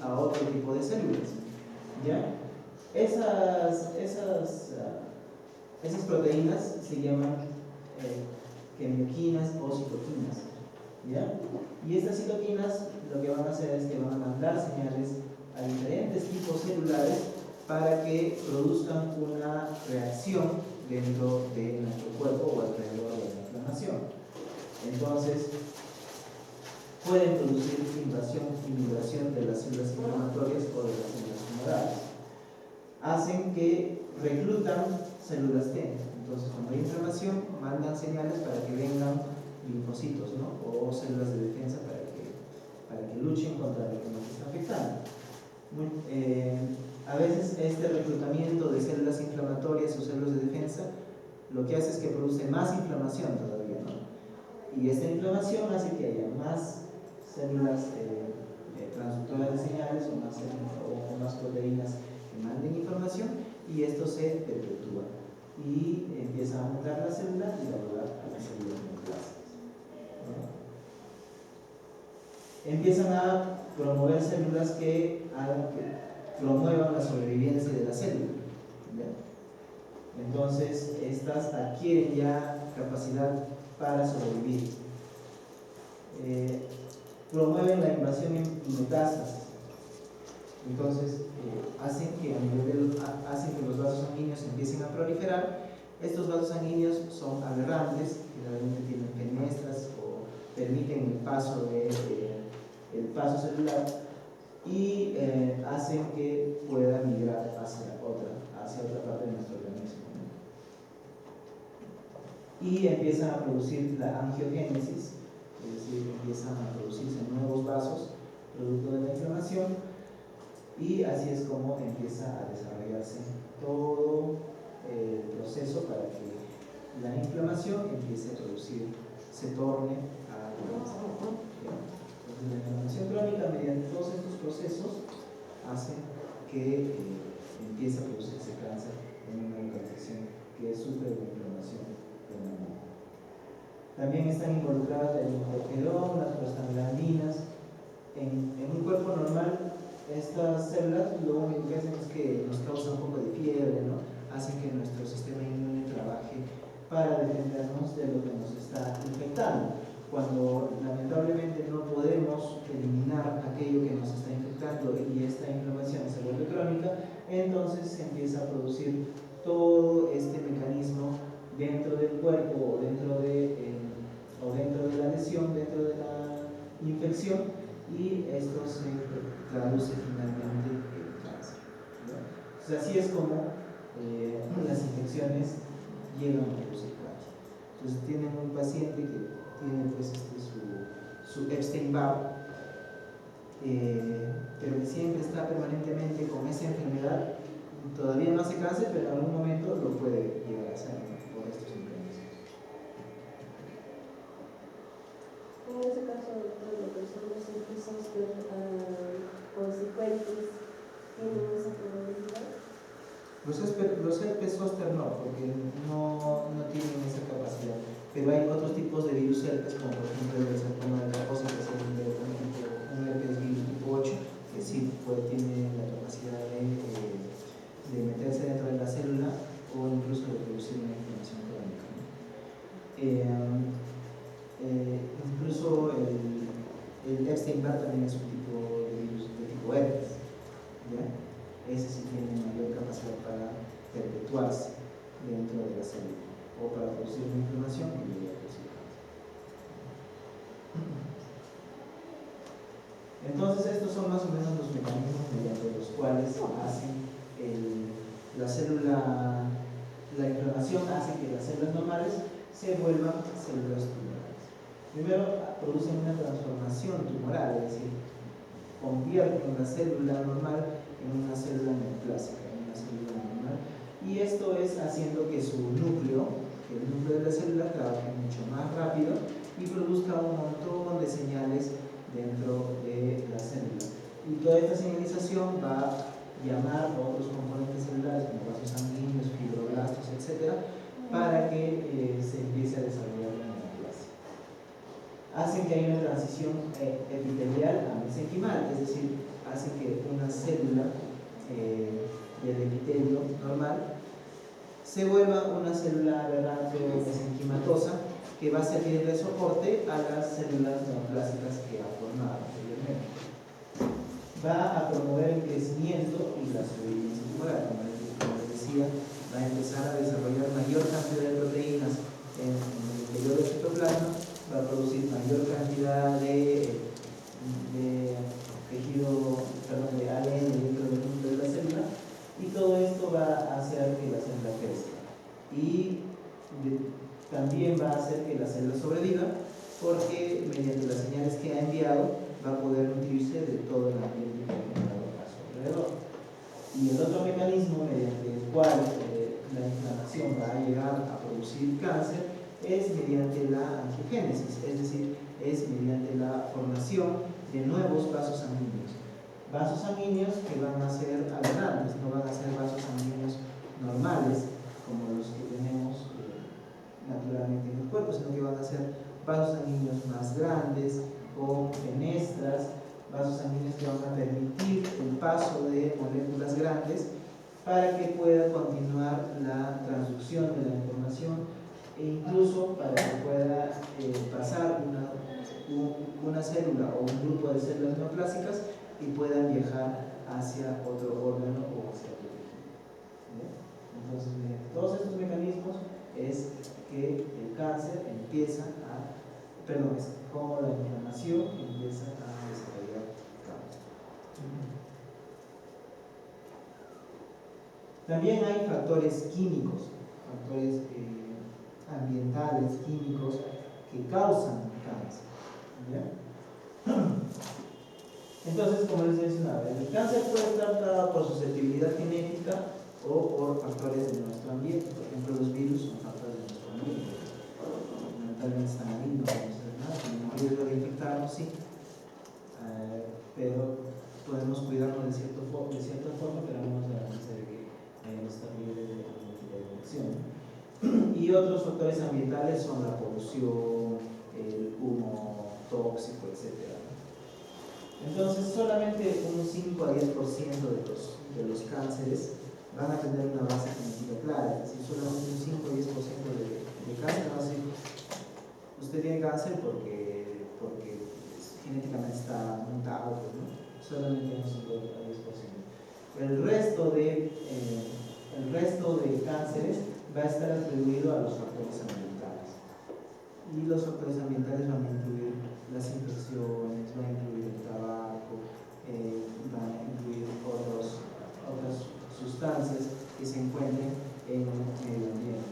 a otro tipo de células, ¿ya? Esas proteínas se llaman quimioquinas o citoquinas, ¿ya? Y estas citoquinas lo que van a hacer es que van a mandar señales a diferentes tipos celulares para que produzcan una reacción dentro de nuestro cuerpo o alrededor de la inflamación. Entonces, pueden producir invasión y migración de las células inflamatorias o de las células tumorales. Hacen que reclutan células T. Entonces, cuando hay inflamación, mandan señales para que vengan linfocitos, ¿no? O células de defensa para que luchen contra lo que nos está afectando. A veces este reclutamiento de células inflamatorias o células de defensa lo que hace es que produce más inflamación todavía, ¿no? Y esta inflamación hace que haya más células transductoras de señales o más proteínas que manden información, y esto se perpetúa y empieza a aumentar la célula y a llevar a las células neoplásicas, ¿no? Empiezan a promover células que promuevan la sobrevivencia de la célula, ¿ya? Entonces estas adquieren ya capacidad para sobrevivir. Promueven la invasión y metástasis. Entonces hacen que los vasos sanguíneos empiecen a proliferar. Estos vasos sanguíneos son aberrantes, generalmente tienen fenestras o permiten el paso celular, y hacen que pueda migrar hacia otra parte de nuestro organismo, ¿no? Y empiezan a producir la angiogénesis, es decir, empiezan a producirse nuevos vasos producto de la inflamación, y así es como empieza a desarrollarse todo el proceso para que la inflamación empiece a producir, se torne a cáncer. Entonces, la inflamación crónica, mediante todos estos procesos, hace que empiece a producirse cáncer en una localización que sufre de inflamación permanente. También están involucradas el interferón, las prostaglandinas. En un cuerpo normal, estas células lo único que hacen es que nos causa un poco de fiebre, ¿no? Hacen que nuestro sistema inmune trabaje para defendernos de lo que nos está infectando. Cuando lamentablemente no podemos eliminar aquello que nos está infectando y esta inflamación se vuelve crónica, entonces se empieza a producir todo este mecanismo dentro del cuerpo o dentro de la lesión, dentro de la infección, y esto se traduce finalmente en cáncer, ¿no? Entonces, así es como las infecciones llegan a producir cáncer. Entonces tienen un paciente que tiene pues su Epstein-Barr, pero que siempre está permanentemente con esa enfermedad, todavía no hace cáncer, pero en algún momento lo puede llegar a hacer, ¿no? Por estos mecanismos. En ese caso, lo que son los herpes zóster consecuentes, ¿tienen esa probabilidad? Los herpes zóster no, porque no tienen esa capacidad. Pero hay otros tipos de virus herpes, como por ejemplo el sarcoma de Kaposi, que es un herpes virus tipo 8, que sí tiene la capacidad de meterse dentro de la célula o incluso de producir una inflamación crónica, ¿no? Incluso el Epstein-Barr también es un tipo de virus de tipo herpes, ¿ya? Ese sí tiene mayor capacidad para perpetuarse dentro de la célula o para producir una inflamación y luego producir cáncer. Entonces estos son más o menos los mecanismos mediante los cuales hacen la inflamación hace que las células normales se vuelvan células tumorales. Primero producen una transformación tumoral, es decir, convierten la célula normal en una célula neoplásica, en una célula normal, y esto es haciendo que su núcleo, que el núcleo de la célula trabaje mucho más rápido y produzca un montón de señales dentro de la célula. Y toda esta señalización va a llamar a otros componentes celulares como vasos sanguíneos, fibroblastos, etc., para que se empiece a desarrollar una neoplasia. Hacen que haya una transición epitelial a mesenquimal, es decir, hace que una célula del epitelio normal se vuelva una célula aberrante o mesenquimatosa que va a servir de soporte a las células neoplásicas que ha formado anteriormente. Va a promover el crecimiento y la sobrevivencia tumoral, como les decía, va a empezar a desarrollar mayor cantidad de proteínas en el interior del citoplasma, va a producir mayor cantidad de tejido, perdón, de ADN dentro del núcleo de la célula, y todo esto va a hacer que la célula crezca y también va a hacer que la célula sobreviva, porque mediante las señales que ha enviado va a poder nutrirse de todo el ambiente que ha generado a su alrededor. Y el otro mecanismo mediante el cual la inflamación va a llegar a producir cáncer es mediante la angiogénesis, es decir, es mediante la formación de nuevos vasos sanguíneos. Vasos sanguíneos que van a ser aberrantes, no van a ser vasos sanguíneos normales como los que tenemos naturalmente en el cuerpo, sino que van a ser vasos sanguíneos más grandes, con fenestras, vasos sanguíneos que van a permitir el paso de moléculas grandes para que pueda continuar la transducción de la información e incluso para que pueda pasar una célula o un grupo de células neoplásicas y puedan viajar hacia otro órgano o hacia otro tejido. Entonces, mediante todos estos mecanismos es que el cáncer empieza es como la inflamación empieza a desarrollar cáncer. También hay factores químicos, factores ambientales, químicos, que causan cáncer. ¿Ya? Entonces, como les mencionaba, el cáncer puede estar dado por susceptibilidad genética o por factores de nuestro ambiente. Por ejemplo, los virus son factores de nuestro ambiente. Fundamentalmente están ahí, no podemos hacer nada, tenemos riesgo de infectarnos, sí, pero podemos cuidarnos de cierta forma, pero no nos garantiza de que vayamos a estar libres de algún tipo de infección. Y otros factores ambientales son la polución, el humo tóxico, etc. Entonces, solamente un 5 a 10% de los cánceres van a tener una base genética clara, es decir, solamente un 5 a 10% de cáncer va a ser, usted tiene cáncer porque genéticamente está montado, ¿no? Solamente un 5 a 10%. El resto de cánceres va a estar atribuido a los factores ambientales. Y los factores ambientales van a incluir las infecciones, van a incluir el tabaco, van a incluir otras sustancias que se encuentren en el medio ambiente.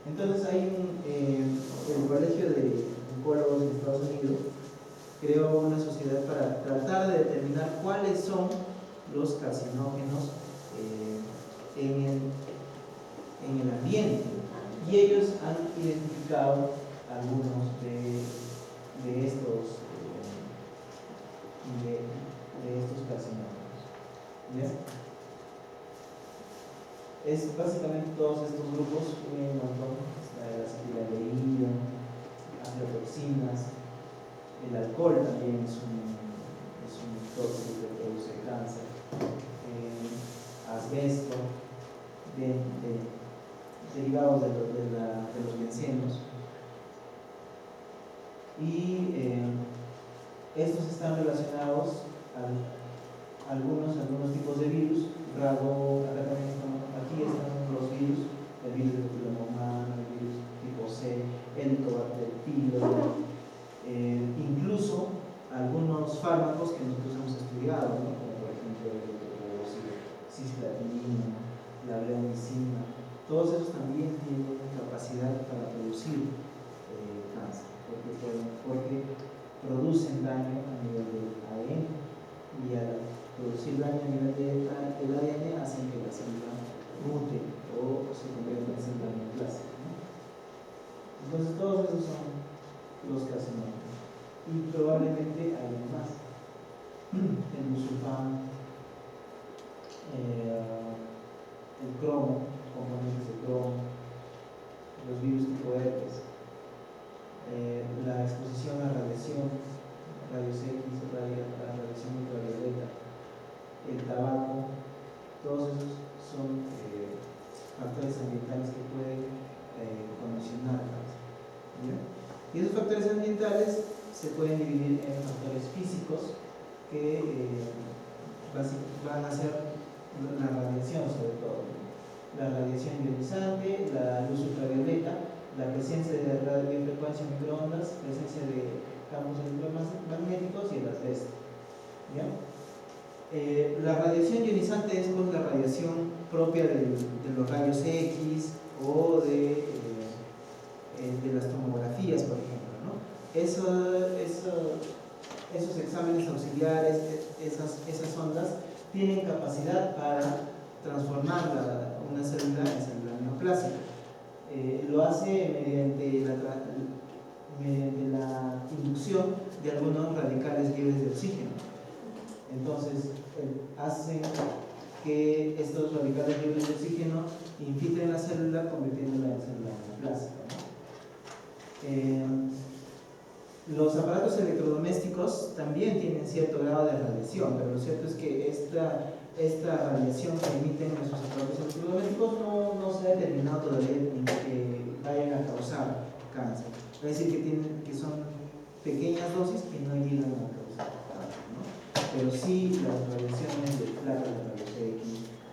Entonces hay el Colegio de Oncólogos de Estados Unidos creó una sociedad para tratar de determinar cuáles son los carcinógenos en el ambiente, y ellos han identificado algunos de estos carcinógenos. ¿Ya? Es básicamente todos estos grupos, un montón, la acetilaldehído, aflatoxinas, el alcohol también es un tóxico que produce cáncer, asbesto, derivados de los bencenos, y estos están relacionados a algunos tipos de virus. Aquí están los virus, el virus del papiloma humano, el virus tipo C, helicobacter incluso algunos fármacos que nosotros hemos estudiado, ¿no? Como por ejemplo el cisplatina, la bleomicina. Todos esos también tienen capacidad para producir cáncer, porque producen daño a nivel del ADN, y al producir daño a nivel del ADN hacen que la célula mute o se convierta en célula neoplásica, ¿no? Entonces todos esos son los carcinógenos, y probablemente hay más: el busulfán, el cromo, componentes de cromo, los virus tipo herpes, la exposición a radiación, rayos X, radiación ultravioleta, el tabaco. Todos esos son factores ambientales que pueden condicionar el cáncer. Y esos factores ambientales se pueden dividir en factores físicos, que van a ser la radiación, sobre todo la radiación ionizante, la luz ultravioleta, la presencia de radiofrecuencia en microondas, presencia de campos electromagnéticos y el asbesto. ¿Ya? La radiación ionizante es pues la radiación propia de los rayos X o de las tomografías, por ejemplo, ¿no? Esos exámenes auxiliares, esas ondas tienen capacidad para transformar una célula en célula neoplásica. Lo hace mediante la inducción de algunos radicales libres de oxígeno. Entonces, hacen que estos radicales libres de oxígeno infiltren la célula, convirtiéndola en célula neoplásica, ¿no? Los aparatos electrodomésticos también tienen cierto grado de radiación, pero lo cierto es que esta radiación que emiten nuestros aparatos electrodomésticos no se ha determinado todavía que vayan a causar cáncer. Es decir, que son pequeñas dosis que no llegan a causar cáncer, ¿no? Pero sí las radiaciones de placas de rayos X,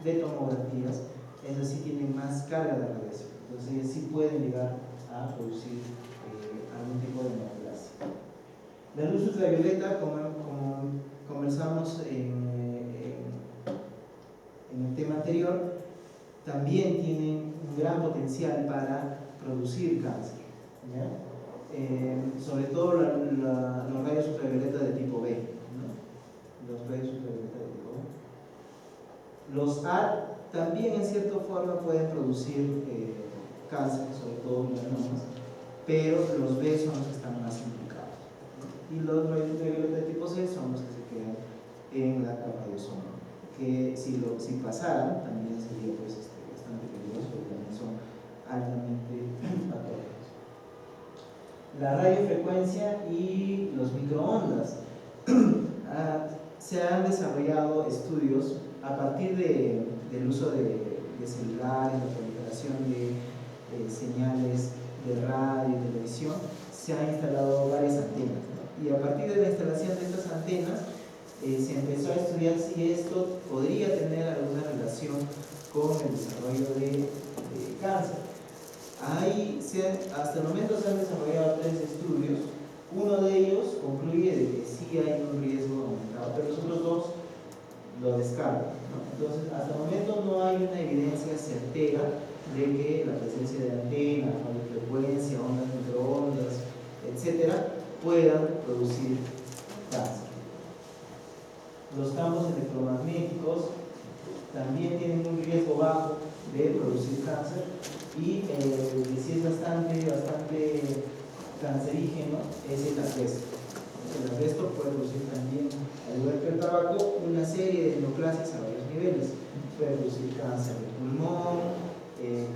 de tomografías, esas sí tienen más carga de radiación. Entonces ellas sí pueden llegar a producir algún tipo de neoplasia. La luz ultravioleta, como conversamos en el tema anterior, también tiene un gran potencial para producir cáncer, ¿ya? Sobre todo los rayos ultravioleta de tipo B, ¿no? Los rayos ultravioleta de tipo B. Los A también en cierta forma pueden producir cáncer, sobre todo melanomas, pero los B son los que están más implicados, ¿no? Y los rayos ultravioleta de tipo C son los que se quedan en la capa de ozono, que si pasaran también sería pues, bastante peligroso, porque también son altamente patógenos. La radiofrecuencia y los microondas. Se han desarrollado estudios a partir del uso de celulares, la proliferación de señales de radio y televisión. Se han instalado varias antenas, ¿no? Y a partir de la instalación de estas antenas se empezó a estudiar si esto podría tener alguna relación con el desarrollo de cáncer. Hasta el momento se han desarrollado 3 estudios. Uno de ellos concluye de que sí hay un riesgo aumentado, pero los otros 2 lo descartan, ¿no? Entonces, hasta el momento no hay una evidencia certera de que la presencia de antenas, radiofrecuencia, ondas microondas, etcétera, puedan producir Los campos electromagnéticos también tienen un riesgo bajo de producir cáncer y el que sí es bastante cancerígeno es el asbesto. El asbesto puede producir también, al igual que el tabaco, una serie de neoplasias a varios niveles. Puede producir cáncer de pulmón,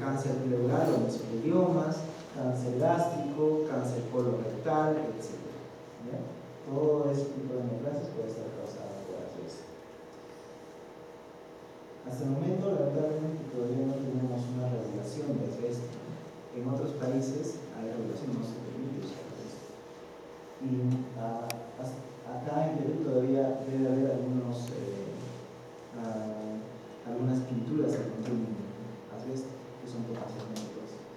cáncer pleural o mesoteliomas, cáncer gástrico, cáncer colorectal, etc. ¿Ya? Todo ese tipo de neoplasias puede estar causado por asbesto. Hasta el momento, lamentablemente, todavía no tenemos una regulación de asbesto. En otros países hay regulación, no se permite usar asbesto. Y acá en Perú todavía debe haber algunas pinturas que contienen asbesto, que son potencialmente tóxicas.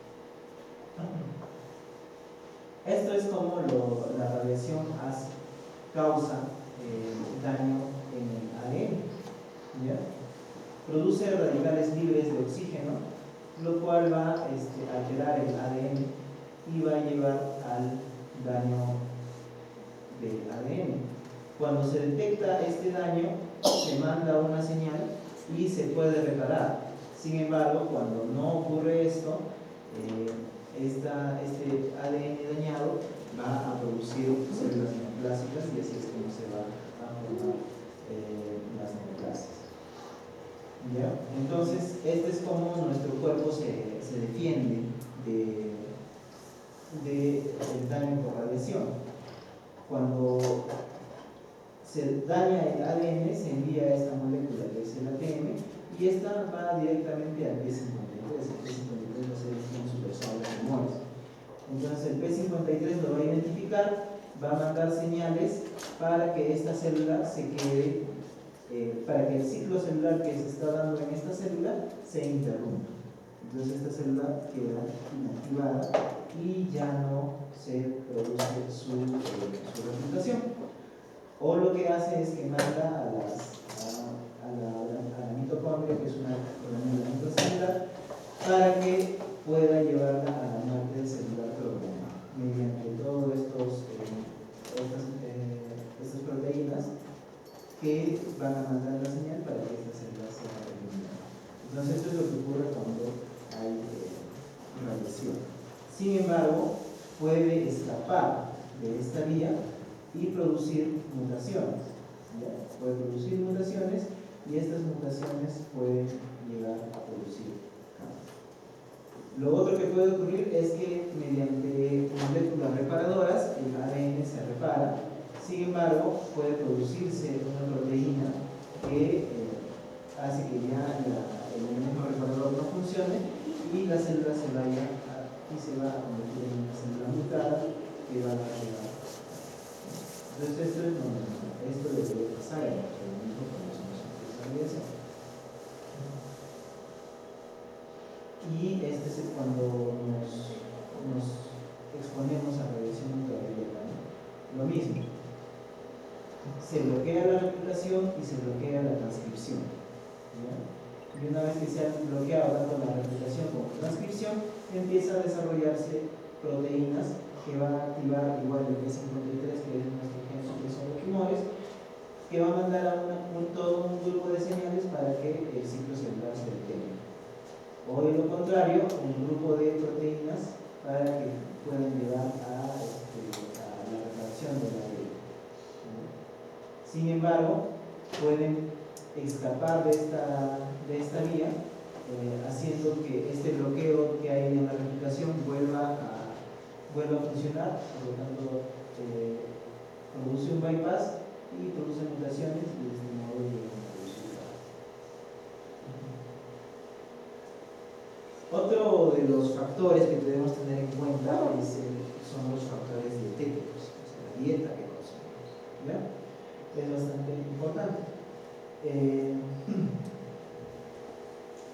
Esto es como la radiación causa daño en el ADN. ¿Ya? Produce radicales libres de oxígeno, lo cual va a alterar el ADN y va a llevar al daño del ADN. Cuando se detecta este daño, se manda una señal y se puede reparar. Sin embargo, cuando no ocurre esto, este ADN dañado va a producir células neoplásicas y así es como se va a formar las neoplasias. ¿Ya? Entonces, este es como nuestro cuerpo se defiende del daño por radiación. Cuando se daña el ADN, se envía esta molécula que es el ATM y esta va directamente al P53. El P53 va a ser un supresor de tumores. Entonces el P53 lo va a identificar, va a mandar señales para que esta célula se quede, para que el ciclo celular que se está dando en esta célula se interrumpa. Entonces esta célula queda inactivada y ya no se produce su replicación. O lo que hace es que manda a la mitocondria, que es una colonia intracelular, para que pueda llevarla a la muerte celular programada mediante todas estas proteínas que van a mandar la señal para que esta célula sea eliminada. Entonces esto es lo que ocurre cuando hay radiación. Sin embargo, puede escapar de esta vía y producir mutaciones. ¿Ya? Puede producir mutaciones y estas mutaciones pueden llegar a producir cáncer. Lo otro que puede ocurrir es que mediante moléculas reparadoras el ADN se repara. Sin embargo, puede producirse una proteína que hace que ya el organismo reparador no funcione y la célula se va a convertir en una célula mutada que va a llegar. Entonces esto debe pasar en nuestro organismo cuando somos sometidos a radiación. Y este es cuando nos exponemos a radiación ultravioleta, ¿no? Lo mismo. Se bloquea la replicación y se bloquea la transcripción. ¿Ya? Y una vez que se ha bloqueado tanto la replicación como la transcripción, empieza a desarrollarse proteínas que van a activar igual el P53, que es nuestro gen supresor de tumores, que va a mandar a todo un grupo de señales para que el ciclo celular se detenga. O de lo contrario, un grupo de proteínas para que puedan llevar a la reparación de la ADN. Sin embargo, pueden escapar de esta vía, haciendo que este bloqueo que hay en la replicación vuelva a funcionar, por lo tanto produce un bypass y produce mutaciones y de este modo llega a producir cáncer. Otro de los factores que debemos tener en cuenta son los factores dietéticos, o sea, la dieta que consumimos. ¿Ya? Es bastante importante.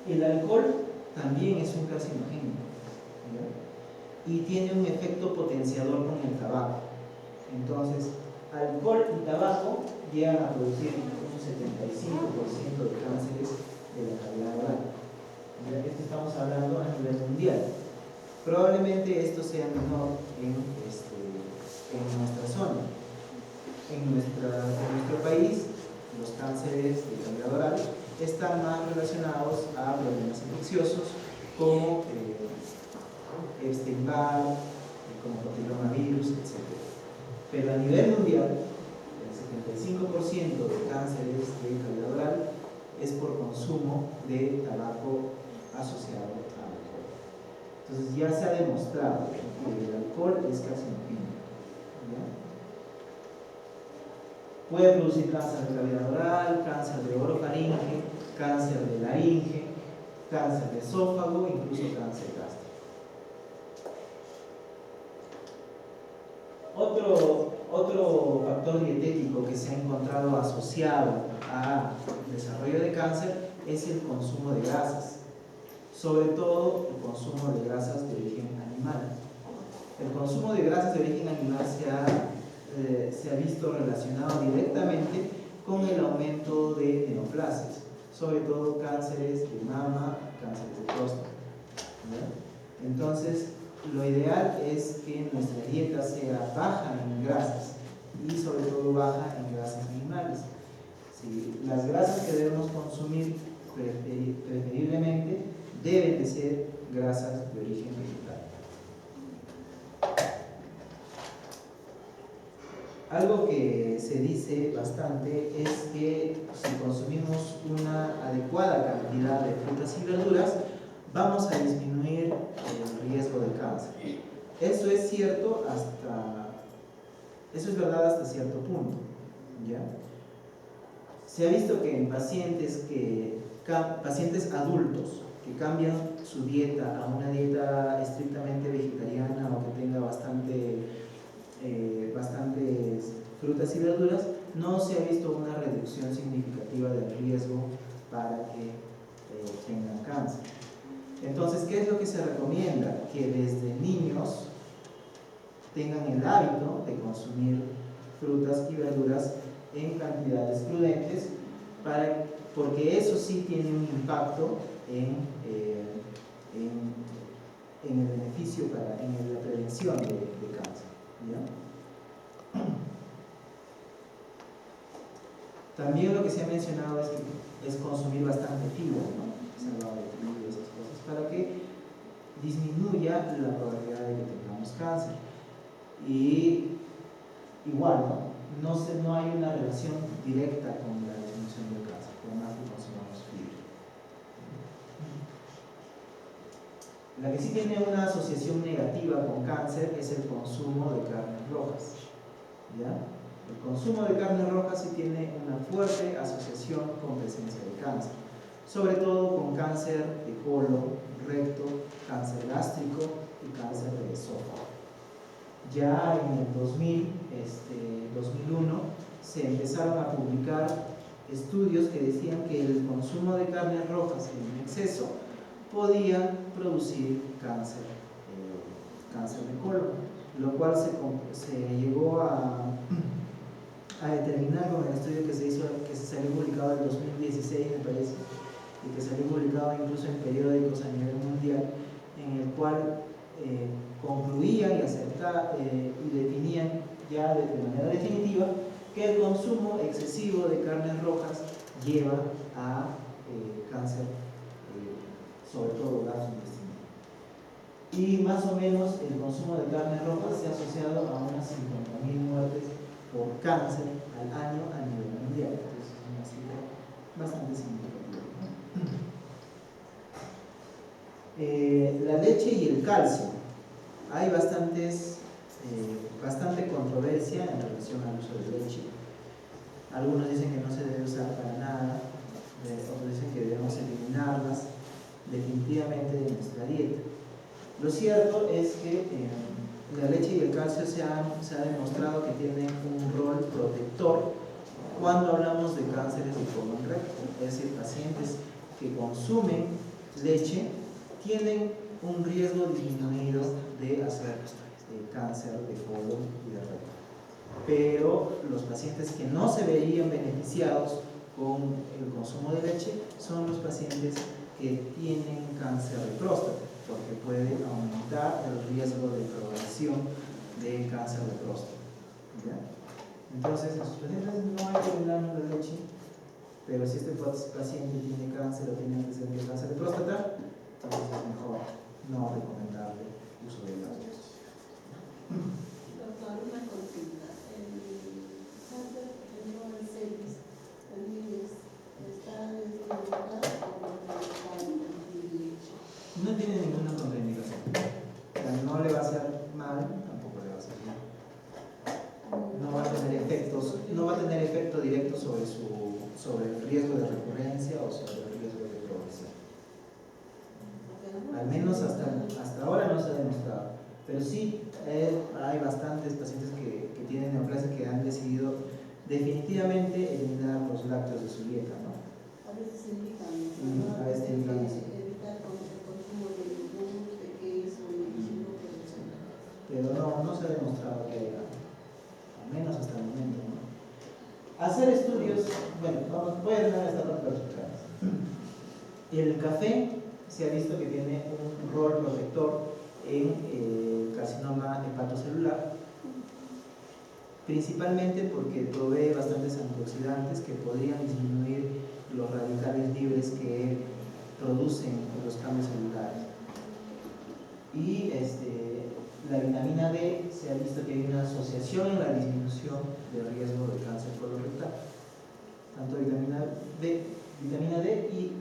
El alcohol también es un carcinogénico, ¿ya? Y tiene un efecto potenciador con el tabaco. Entonces, alcohol y tabaco llegan a producir un 75% de cánceres de la cavidad oral. Ya que estamos hablando a nivel mundial. Probablemente esto sea menor en nuestra zona. En nuestro país los cánceres de cavidad oral están más relacionados a problemas infecciosos como Epstein-Barr, como papillomavirus, etc. Pero a nivel mundial, el 75% de cánceres de cavidad oral es por consumo de tabaco asociado al alcohol. Entonces ya se ha demostrado que el alcohol es carcinogénico. Puede producir cáncer de cavidad oral, cáncer de orofaringe, cáncer de laringe, cáncer de esófago, incluso cáncer gástrico. Otro factor dietético que se ha encontrado asociado al desarrollo de cáncer es el consumo de grasas, sobre todo el consumo de grasas de origen animal. El consumo de grasas de origen animal se ha visto relacionado directamente con el aumento de neoplasias, sobre todo cánceres de mama, cánceres de próstata. Entonces, lo ideal es que nuestra dieta sea baja en grasas y sobre todo baja en grasas animales. Sí, las grasas que debemos consumir preferiblemente deben de ser grasas de origen vegetal. Algo que se dice bastante es que si consumimos una adecuada cantidad de frutas y verduras, vamos a disminuir el riesgo de cáncer. Eso es cierto eso es verdad hasta cierto punto, ¿ya? Se ha visto que en pacientes adultos que cambian su dieta a una dieta estrictamente vegetariana o que tenga bastantes frutas y verduras, no se ha visto una reducción significativa del riesgo para que tengan cáncer. Entonces, ¿qué es lo que se recomienda? Que desde niños tengan el hábito de consumir frutas y verduras en cantidades prudentes, porque eso sí tiene un impacto en el beneficio, en la prevención de cáncer, ¿ya? También lo que se ha mencionado es consumir bastante fibra, ¿no? Salvado de trigo y esas cosas, para que disminuya la probabilidad de que tengamos cáncer. Y igual, no hay una relación directa con la disminución del cáncer, por más que consumamos fibra. La que sí tiene una asociación negativa con cáncer es el consumo de carnes rojas, ¿ya? El consumo de carnes rojas sí tiene una fuerte asociación con presencia de cáncer, sobre todo con cáncer de colon, recto, cáncer gástrico y cáncer de esófago. Ya en el 2001 se empezaron a publicar estudios que decían que el consumo de carnes rojas en exceso podía producir cáncer de colon, lo cual se llegó a determinar con el estudio que se hizo, que se salió publicado en 2016, me parece, y que salió publicado incluso en periódicos a nivel mundial, en el cual concluían y aceptaban y definían ya de manera definitiva que el consumo excesivo de carnes rojas lleva a cáncer, sobre todo gastrointestinal. Y más o menos el consumo de carnes rojas se ha asociado a unas 50.000 muertes por cáncer al año a nivel mundial. Entonces es una cifra bastante significativa. La leche y el calcio. Hay bastante controversia en relación al uso de leche. Algunos dicen que no se debe usar para nada, otros dicen que debemos eliminarlas definitivamente de nuestra dieta. Lo cierto es que la leche y el calcio se ha demostrado que tienen un rol protector cuando hablamos de cánceres de colon recto, es decir, pacientes que consumen leche tienen un riesgo disminuido de hacer cáncer de colon y de recto. Pero los pacientes que no se verían beneficiados con el consumo de leche son los pacientes que tienen cáncer de próstata, porque puede aumentar el riesgo de progresión de cáncer de próstata, ¿ya? Entonces, en sus pacientes no hay que eliminar la leche, Pero si este paciente tiene cáncer o tiene antecedentes de cáncer de próstata, entonces es mejor no recomendarle uso de lácteos. Doctor, una consulta. El cáncer de Roel Celis también está desindicado o contraindicado. No tiene ninguna contraindicación. O sea, no le va a hacer mal, tampoco le va a hacer bien. No va a tener efectos, no va a tener efecto directo sobre el riesgo de recurrencia o sobre el riesgo de progresión. Al menos hasta ahora no se ha demostrado. Pero sí, hay bastantes pacientes que tienen neoplasia que han decidido definitivamente eliminar los lácteos de su dieta, ¿no? A veces indican, ¿no? A veces indican eso. Evitar el consumo de yogur, de queso y Pero no se ha demostrado que haya, al menos hasta el momento, ¿no? Hacer estudios, bueno, voy a terminar esta parte de los explicados. El café se ha visto que tiene un rol protector en el carcinoma hepatocelular, principalmente porque provee bastantes antioxidantes que podrían disminuir los radicales libres que producen los cambios celulares. Y la vitamina D se ha visto que hay una asociación en la disminución del riesgo de cáncer colorectal. Tanto vitamina D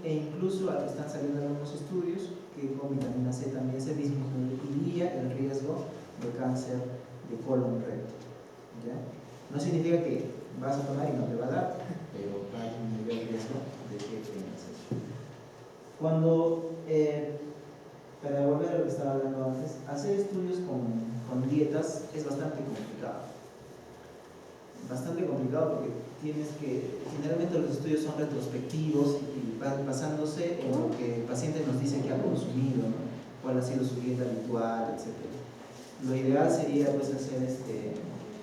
e incluso están saliendo algunos estudios que con vitamina C también se disminuiría el riesgo de cáncer de colon recto. ¿Ya? No significa que vas a tomar y no te va a dar, pero va a disminuir el riesgo de que tengas eso. Cuando, para volver a lo que estaba hablando antes, hacer estudios con dietas es bastante complicado. Bastante complicado porque generalmente los estudios son retrospectivos y van basándose en lo que el paciente nos dice que ha consumido, ¿no? Cuál ha sido su dieta habitual, etc. Lo ideal sería pues hacer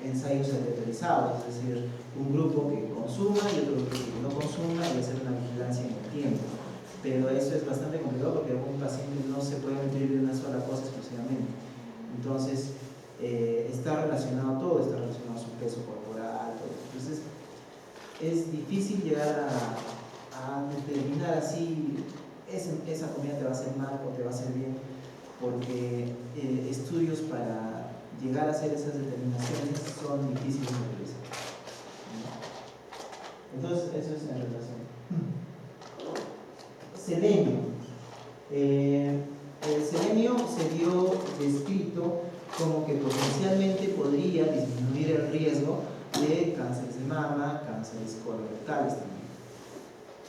ensayos aleatorizados, es decir, un grupo que consuma y otro grupo que no consuma y hacer una vigilancia en el tiempo. Pero eso es bastante complicado porque un paciente no se puede nutrir de una sola cosa exclusivamente. Entonces, está relacionado todo, está relacionado a su peso corporal, todo. Entonces, es difícil llegar a determinar así, esa comida te va a hacer mal o te va a hacer bien, porque estudios para llegar a hacer esas determinaciones son difíciles de realizar. Entonces, eso es en relación. Selenio. El selenio se dio descrito como que potencialmente podría disminuir el riesgo de cánceres de mama, cánceres colorectales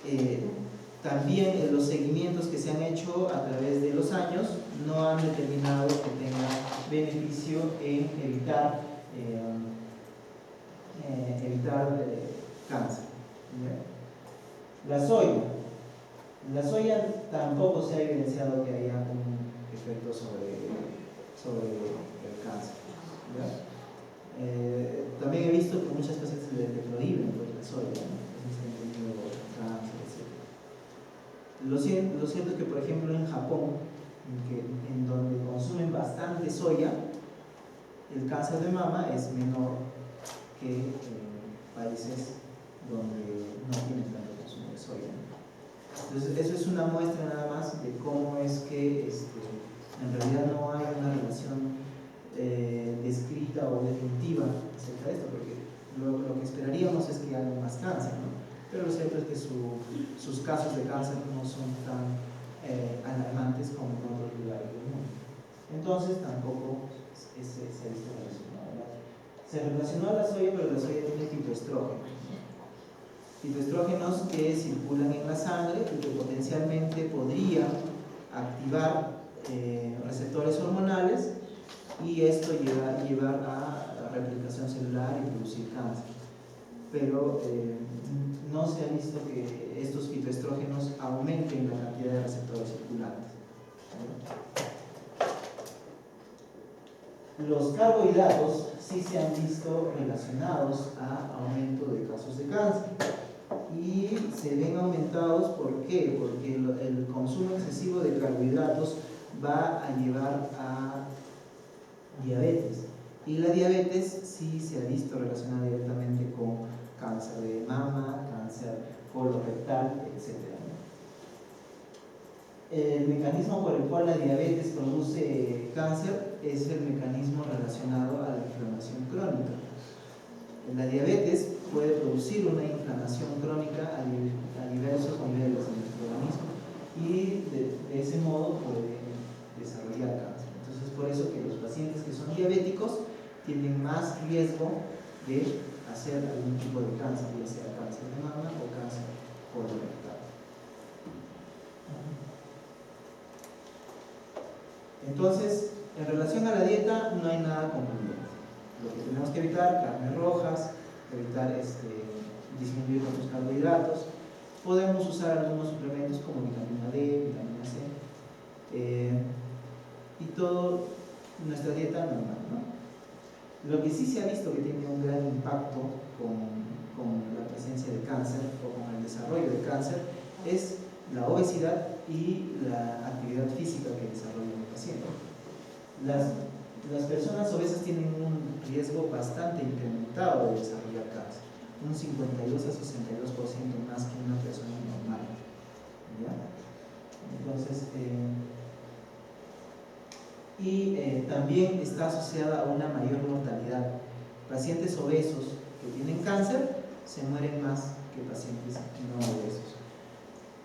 también. También los seguimientos que se han hecho a través de los años no han determinado que tenga beneficio en evitar cáncer. La soya tampoco se ha evidenciado que haya un efecto sobre el cáncer. También he visto que muchas pacientes le prohíben la soya, ¿no? Lo cierto es que, por ejemplo, en Japón, en donde consumen bastante soya, el cáncer de mama es menor que en países donde no tienen tanto consumo de soya. Entonces, eso es una muestra nada más de cómo es que en realidad no hay una relación descrita o definitiva acerca de esto, porque lo que esperaríamos es que haya más cáncer, ¿no? Pero lo cierto es que sus casos de cáncer no son tan alarmantes como en otros lugares del mundo. Entonces tampoco se ha visto relacionado. Se relacionó a la soya, pero la soya tiene fitoestrógenos. Fitoestrógenos que circulan en la sangre y que potencialmente podrían activar receptores hormonales y esto llevar a replicación celular y producir cáncer. Pero no se ha visto que estos fitoestrógenos aumenten la cantidad de receptores circulantes. Los carbohidratos sí se han visto relacionados a aumento de casos de cáncer y se ven aumentados. ¿Por qué? Porque el consumo excesivo de carbohidratos va a llevar a diabetes y la diabetes sí se ha visto relacionada directamente con cáncer de mama, cáncer colorectal colorectal, etc. El mecanismo por el cual la diabetes produce cáncer es el mecanismo relacionado a la inflamación crónica. La diabetes puede producir una inflamación crónica a diversos niveles en nuestro organismo y de ese modo puede desarrollar cáncer. Entonces, por eso que los pacientes que son diabéticos tienen más riesgo de hacer algún tipo de cáncer, ya sea cáncer de mama o cáncer colorectal. Entonces, en relación a la dieta no hay nada concluyente. Lo que tenemos que evitar, carnes rojas, evitar disminuir nuestros carbohidratos. Podemos usar algunos suplementos como vitamina D, vitamina C, y todo nuestra dieta normal, ¿no? Lo que sí se ha visto que tiene un gran impacto con la presencia de cáncer o con el desarrollo de cáncer es la obesidad y la actividad física que desarrolla el paciente. Las personas obesas tienen un riesgo bastante incrementado de desarrollar cáncer, un 52 a 62% más que una persona normal, ¿ya? Entonces, también está asociada a una mayor mortalidad. Pacientes obesos que tienen cáncer se mueren más que pacientes no obesos.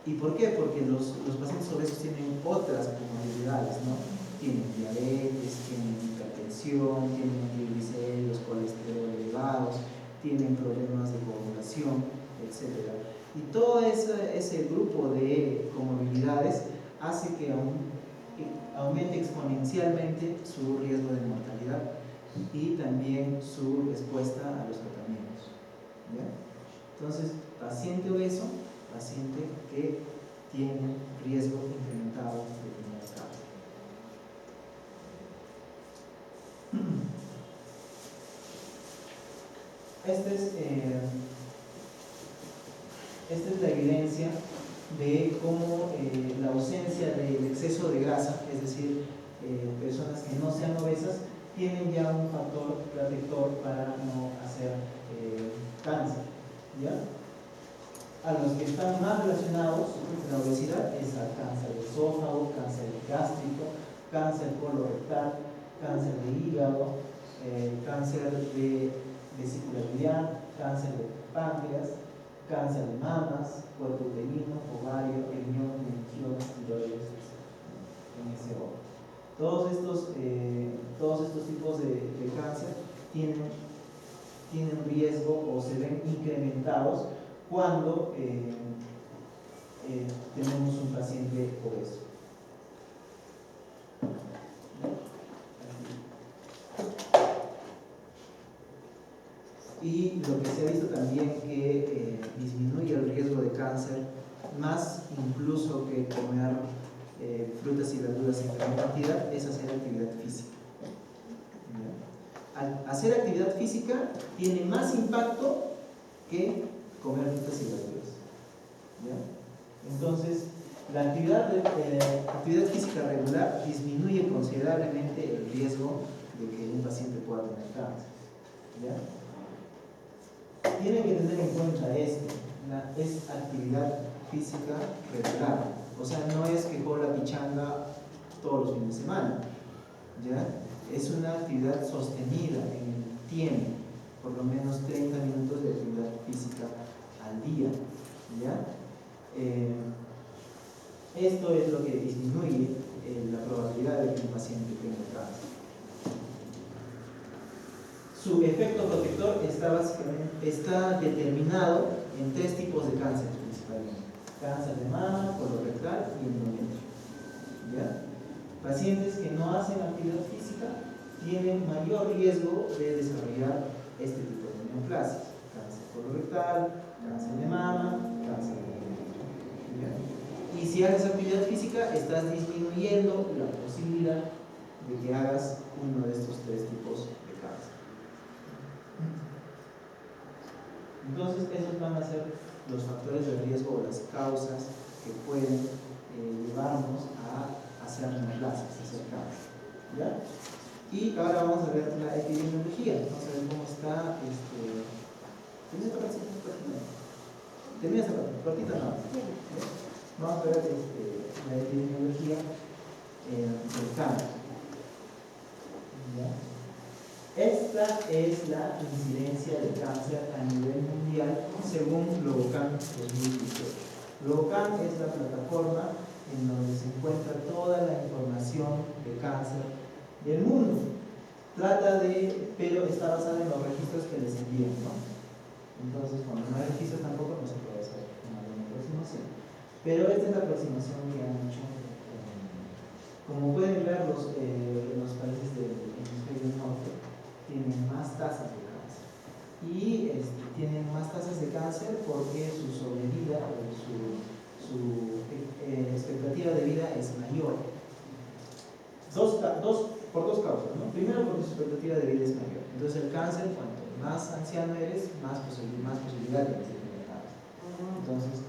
¿Y por qué? Porque los pacientes obesos tienen otras comorbilidades, ¿no? Tienen diabetes, tienen hipertensión, tienen triglicéridos, colesterol elevados, tienen problemas de coagulación, etc. Y todo ese grupo de comorbilidades hace que aumente exponencialmente su riesgo de mortalidad y también su respuesta a los tratamientos, ¿ya? Entonces, paciente obeso, paciente que tiene riesgo incrementado de tener cáncer. Esta es la evidencia de cómo la ausencia del exceso de grasa, es decir, personas que no sean obesas, tienen ya un factor protector para no hacer cáncer, ¿ya? A los que están más relacionados con la obesidad es al cáncer de esófago, cáncer gástrico, cáncer colorectal, cáncer de hígado, cáncer de vesícula biliar, cáncer de páncreas, cáncer de mamas, cuerpo uterino, ovario, riñón, menciones, tiroides, en ese orden. Todos estos tipos de cáncer tienen riesgo o se ven incrementados cuando tenemos un paciente obeso. Y lo que se ha visto también que disminuye el riesgo de cáncer, más incluso que comer frutas y verduras en gran cantidad, es hacer actividad física. Al hacer actividad física tiene más impacto que comer frutas y verduras, ¿ya? Entonces, la actividad física regular disminuye considerablemente el riesgo de que un paciente pueda tener cáncer, ¿ya? Tienen que tener en cuenta esto, es actividad física regular, o sea, no es que juego la pichanga todos los fines de semana, ¿ya? Es una actividad sostenida en el tiempo, por lo menos 30 minutos de actividad física al día, ¿ya? Esto es lo que disminuye la probabilidad de que un paciente tenga cáncer. Su efecto protector está determinado en 3 tipos de cáncer principalmente: cáncer de mama, colorectal y endometrio, ¿ya? Pacientes que no hacen actividad física tienen mayor riesgo de desarrollar este tipo de neoplasias: cáncer colorectal, cáncer de mama, cáncer de endometrio, ¿ya? Y si haces actividad física, estás disminuyendo la posibilidad de que hagas uno de estos 3 tipos de cáncer. Entonces, esos van a ser los factores de riesgo o las causas que pueden llevarnos a hacer neoplasias, a hacer cáncer, ¿ya? Y ahora vamos a ver la epidemiología, vamos a ver cómo está. ¿Tienes esta página? Termina esta parte, cortita nada. Vamos a ver la epidemiología del cáncer. ¿Ya? Esta es la incidencia del cáncer a nivel mundial según Globocan 2018. Globocan es la plataforma en donde se encuentra toda la información de cáncer del mundo. Pero está basada en los registros que les envían, ¿no? Entonces, cuando no hay registros tampoco no se puede hacer una buena aproximación. Pero esta es la aproximación que han hecho. Como pueden ver, los países del hemisferio norte tienen más tasas de cáncer. Y tienen más tasas de cáncer porque su sobrevida, su expectativa de vida es mayor. Por dos causas, ¿no? Primero, porque su expectativa de vida es mayor. Entonces, el cáncer, cuanto más anciano eres, más posibilidad tienes de tener cáncer. Entonces,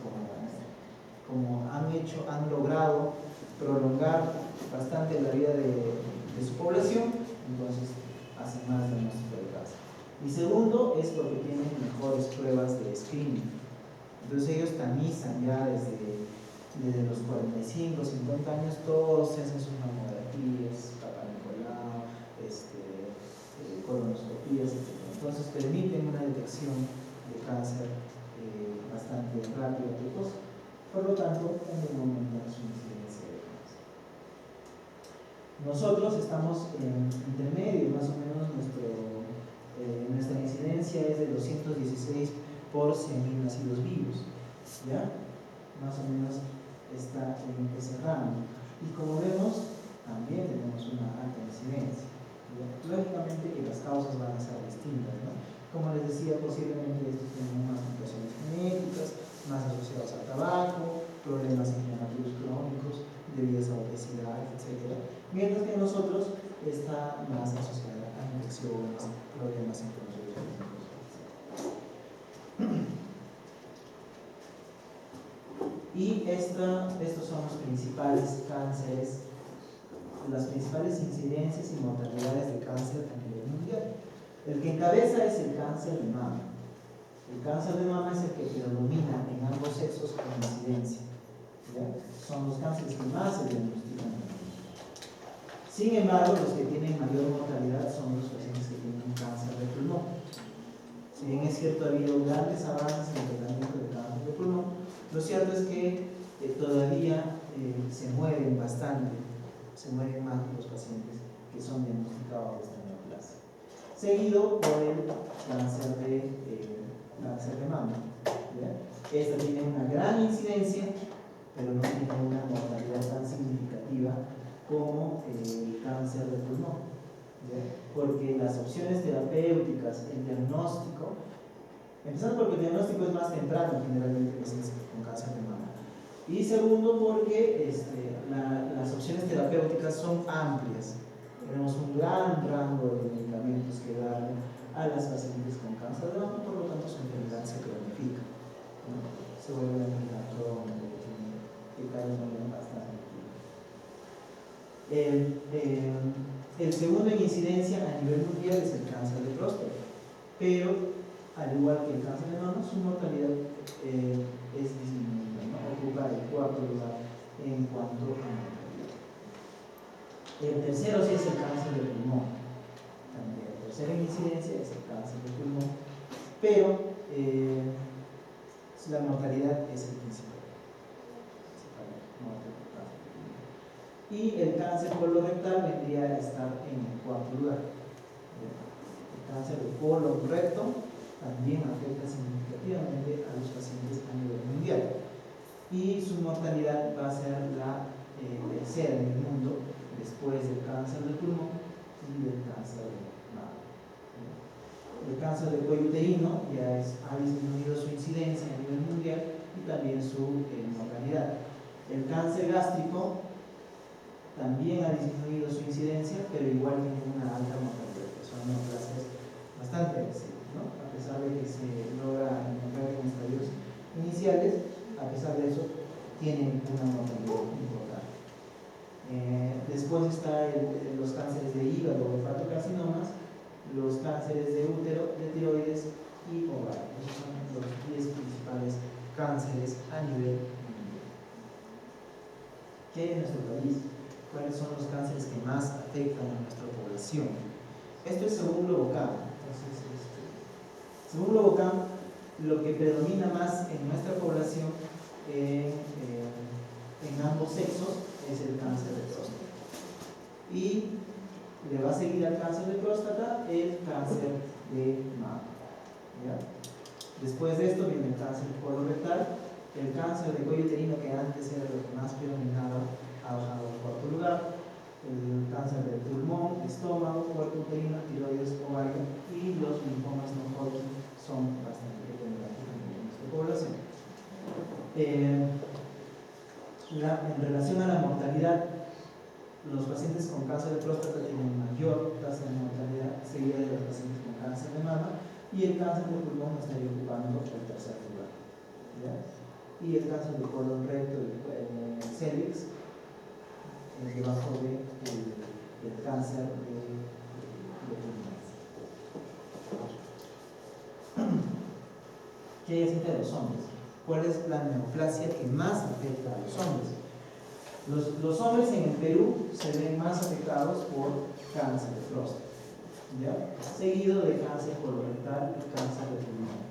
como han logrado prolongar bastante la vida de su población, entonces hacen más diagnóstico de cáncer. Y segundo, es porque tienen mejores pruebas de screening. Entonces, ellos tamizan ya desde los 45, 50 años, todos se hacen sus mamografías, colonoscopías, etc. Entonces permiten una detección de cáncer bastante rápida y precoz, por lo tanto también aumentan su incidencia de cáncer. Nosotros estamos en intermedio, más o menos nuestra incidencia es de 216 por 100.000 nacidos vivos, ¿ya? Más o menos está en ese rango. Y como vemos, también tenemos una alta incidencia. Lógicamente que las causas van a ser distintas, ¿no? Como les decía, posiblemente estos tienen más mutaciones genéticas, más asociados al tabaco, problemas inflamatorios crónicos, debidas a obesidad, etc. Mientras que nosotros está más asociada a infecciones, problemas inflamatorios crónicos, etc. Y estos son los principales cánceres, las principales incidencias y mortalidades de cáncer a nivel mundial. El que encabeza es el cáncer de mama. El cáncer de mama es el que predomina en ambos sexos con incidencia, ¿ya? Son los cánceres que más se diagnostican. Sin embargo, los que tienen mayor mortalidad son los pacientes que tienen cáncer de pulmón. Si bien es cierto, ha habido grandes avances en el tratamiento de cáncer de pulmón, lo cierto es que todavía se mueren bastante. Se mueren más los pacientes que son diagnosticados de esta neoplasia, seguido por el cáncer de mama, ¿ya? Esta tiene una gran incidencia, pero no tiene una mortalidad tan significativa como el cáncer de pulmón, ¿ya? Porque las opciones terapéuticas, el diagnóstico, empezando porque el diagnóstico es más temprano generalmente que con cáncer de mama. Y segundo, porque las opciones terapéuticas son amplias. Tenemos un gran rango de medicamentos que dar a las pacientes con cáncer de mama, por lo tanto su enfermedad se cronifica, ¿no? Se vuelve una enfermedad crónica que cae de manera bastante activa. El segundo en incidencia a nivel mundial es el cáncer de próstata, pero al igual que el cáncer de mama, su mortalidad es disminuida, ¿no? Ocupa el cuarto lugar en cuanto a mortalidad. El tercero sí es el cáncer de pulmón. También el tercero en incidencia es el cáncer de pulmón, pero la mortalidad es el principal. Y el cáncer colorectal vendría a estar en el cuarto lugar. El cáncer de colon recto también afecta significativamente a los pacientes a nivel mundial. Y su mortalidad va a ser la tercera en el mundo, después del cáncer de pulmón y del cáncer de mama. El cáncer de cuello uterino ha disminuido su incidencia a nivel mundial y también su mortalidad. El cáncer gástrico también ha disminuido su incidencia, pero igual tiene una alta mortalidad, que son neoplasias bastante agresivas, ¿no? A pesar de que se logra encontrar en estadios iniciales, a pesar de eso, tienen una mortalidad importante. Después está los cánceres de hígado o hepatocarcinomas, los cánceres de útero, de tiroides y ovario. Esos son los 10 principales cánceres a nivel mundial. ¿Qué hay en nuestro país? ¿Cuáles son los cánceres que más afectan a nuestra población? Esto es según Globocam. Entonces, según Globocam, lo que predomina más en nuestra población en ambos sexos es el cáncer de próstata. Y le va a seguir al cáncer de próstata el cáncer de mama. ¿Ya? Después de esto viene el cáncer colorectal, el cáncer de cuello uterino, que antes era lo que más predominaba, ha bajado al cuarto lugar, el cáncer del pulmón, estómago, cuerpo uterino, tiroides, ovario y los linfomas no Hodgkin son bastante predominantes en nuestra población. En relación a la mortalidad, los pacientes con cáncer de próstata tienen mayor tasa de mortalidad, seguida de los pacientes con cáncer de mama, y el cáncer de pulmón estaría ocupando el tercer lugar. ¿Ya? Y el cáncer de colon recto, el cervix, debajo del cáncer de pulmón. ¿Qué hay acerca de los hombres? ¿Cuál es la neoplasia que más afecta a los hombres? Los hombres en el Perú se ven más afectados por cáncer de próstata, ¿ya? Seguido de cáncer colorectal y cáncer de pulmón.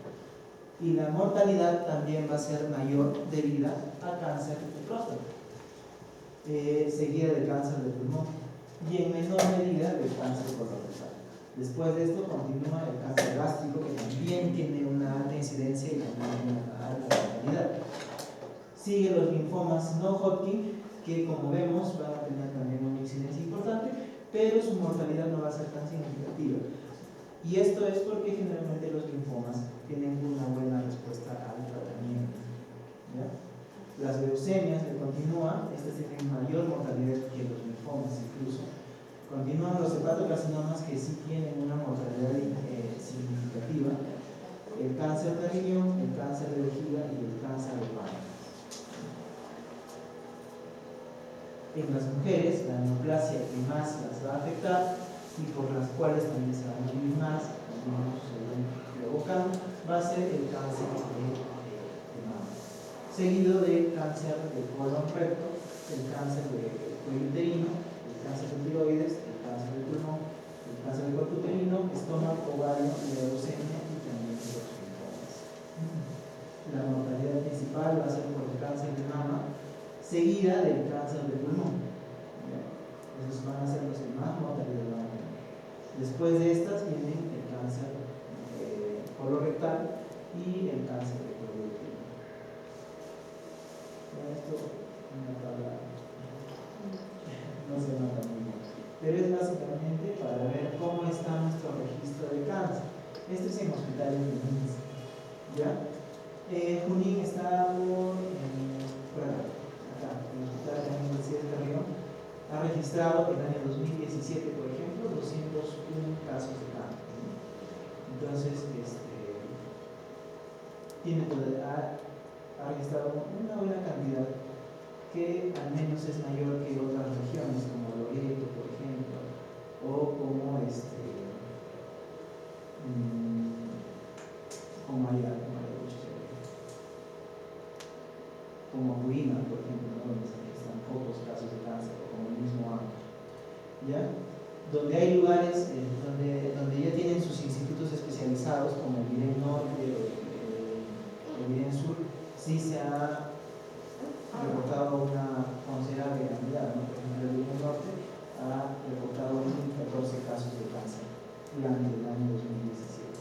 Y la mortalidad también va a ser mayor debido a cáncer de próstata, seguida de cáncer de pulmón y en menor medida del cáncer colorectal. Después de esto continúa el cáncer gástrico, que también tiene una alta incidencia y también una alta mortalidad. Sigue los linfomas no Hodgkin, que como vemos van a tener también una incidencia importante, pero su mortalidad no va a ser tan significativa. Y esto es porque generalmente los linfomas tienen una buena respuesta al tratamiento. ¿Ya? Las leucemias, que continúan, estas tienen mayor mortalidad que los linfomas incluso. Continúan los hepatocarcinomas, que sí tienen una mortalidad significativa. El cáncer de riñón, el cáncer de vejiga y el cáncer de mama. En las mujeres, la neoplasia que más las va a afectar y por las cuales también se van a vivir más, como según Globocam, va a ser el cáncer de mama, seguido del cáncer de colon recto, el cáncer de cuello uterino, el cáncer de tiroides, el cáncer de pulmón, el cáncer de cuerpo uterino, estómago, ovario, leucemia y también los linfomas. La mortalidad principal va a ser por el cáncer de mama, seguida del cáncer de pulmón. Esos van a ser los que más mortalidad van a tener. Después de estas vienen el cáncer colorectal y el cáncer de cuello uterino. Esto una tabla no se nota muy bien, pero es básicamente para ver cómo está nuestro registro de cáncer. Esto es en hospitales de Junín. ¿Ya? Junín está por acá, en el hospital de la Universidad de Carrión. Ha registrado en el año 2017, por ejemplo, 201 casos de cáncer. Entonces, ha registrado una buena cantidad, que al menos es mayor que otras regiones, como Loreto, por ejemplo, o como como Apurímac, por ejemplo, ¿no? Donde se registran pocos casos de cáncer, o como el mismo AMPA, ¿ya? Donde hay lugares donde ya tienen sus institutos especializados, como el Virén Norte o el Virén Sur, sí se ha reportado una considerable cantidad, ¿no? Por ejemplo, el Virén Norte ha reportado 14 casos de cáncer durante el año 2017.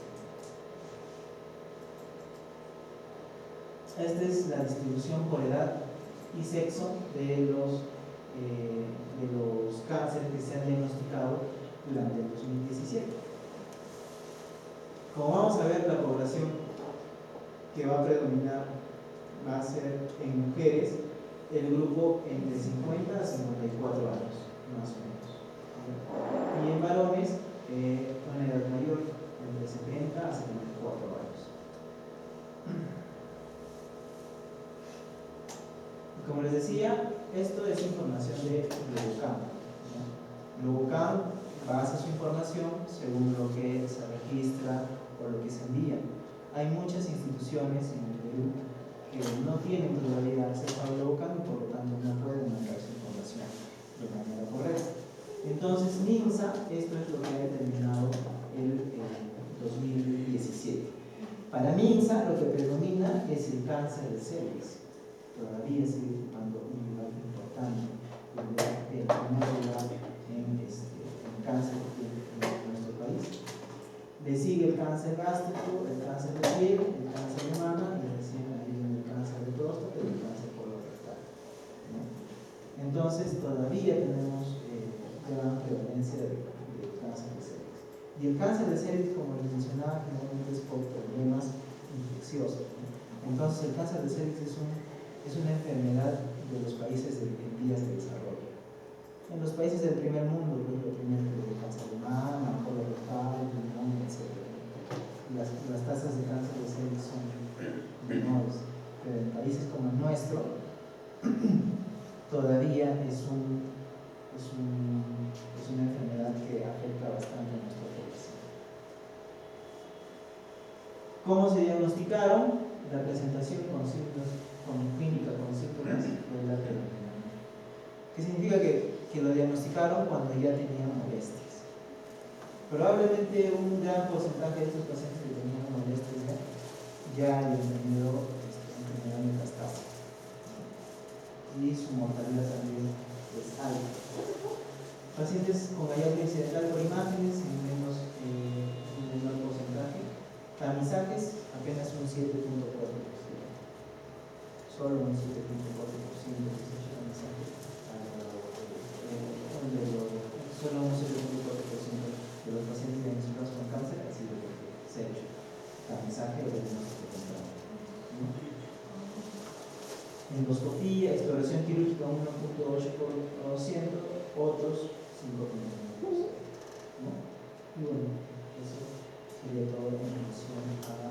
Esta es la distribución por edad y sexo de los cánceres que se han diagnosticado durante el 2017. Como vamos a ver, la población que va a predominar va a ser en mujeres el grupo entre 50 a 54 años, más o menos. Y en varones, una edad mayor, entre 70 a 74 años. Como les decía, esto es información de Globocam. Globocam basa su información según lo que se registra o lo que se envía. Hay muchas instituciones en el Perú no tienen todavía acceso a Globocan y por lo tanto no pueden mandar su información de manera correcta. Entonces, MINSA, esto es lo que ha determinado el 2017. Para MINSA lo que predomina es el cáncer de cervix. Todavía sigue ocupando un lugar importante, el primer lugar en cáncer en nuestro país. Le sigue el cáncer gástrico, el cáncer de piel, el cáncer de mama y recién ahí viene el cáncer de próstata y el cáncer colorectal, ¿no? Entonces todavía tenemos gran prevalencia de cáncer de cervix. Y el cáncer de cervix, como les mencionaba, generalmente es por problemas infecciosos, ¿no? Entonces el cáncer de cervix es una enfermedad de los países en vías de desarrollo. En los países del primer mundo, pues lo primero es el cáncer de mama, colorectal, pulmón, etc. Las tasas de cáncer de cervix son menores, pero en países como el nuestro todavía es una enfermedad que afecta bastante a nuestra población. ¿Cómo se diagnosticaron? La presentación con clínica con síntomas fue la predominante. ¿Qué significa que lo diagnosticaron cuando ya tenían molestias? Probablemente un gran porcentaje de estos pacientes que tenían molestias ya habían tenido enfermedad metastásica y su mortalidad también es alta. Pacientes con hallazgo incidental por imágenes en un menor porcentaje. Tamizajes apenas un 7.4%. Solo un 7.4% de esos tamizajes. Solo un 7.4% de los pacientes diagnosticados con cáncer ha sido porque se ha hecho tamizaje o diagnóstico temprano. Endoscopía, exploración quirúrgica 1.8%, otros 5.9%. ¿No? Y bueno, eso sería todo en relación a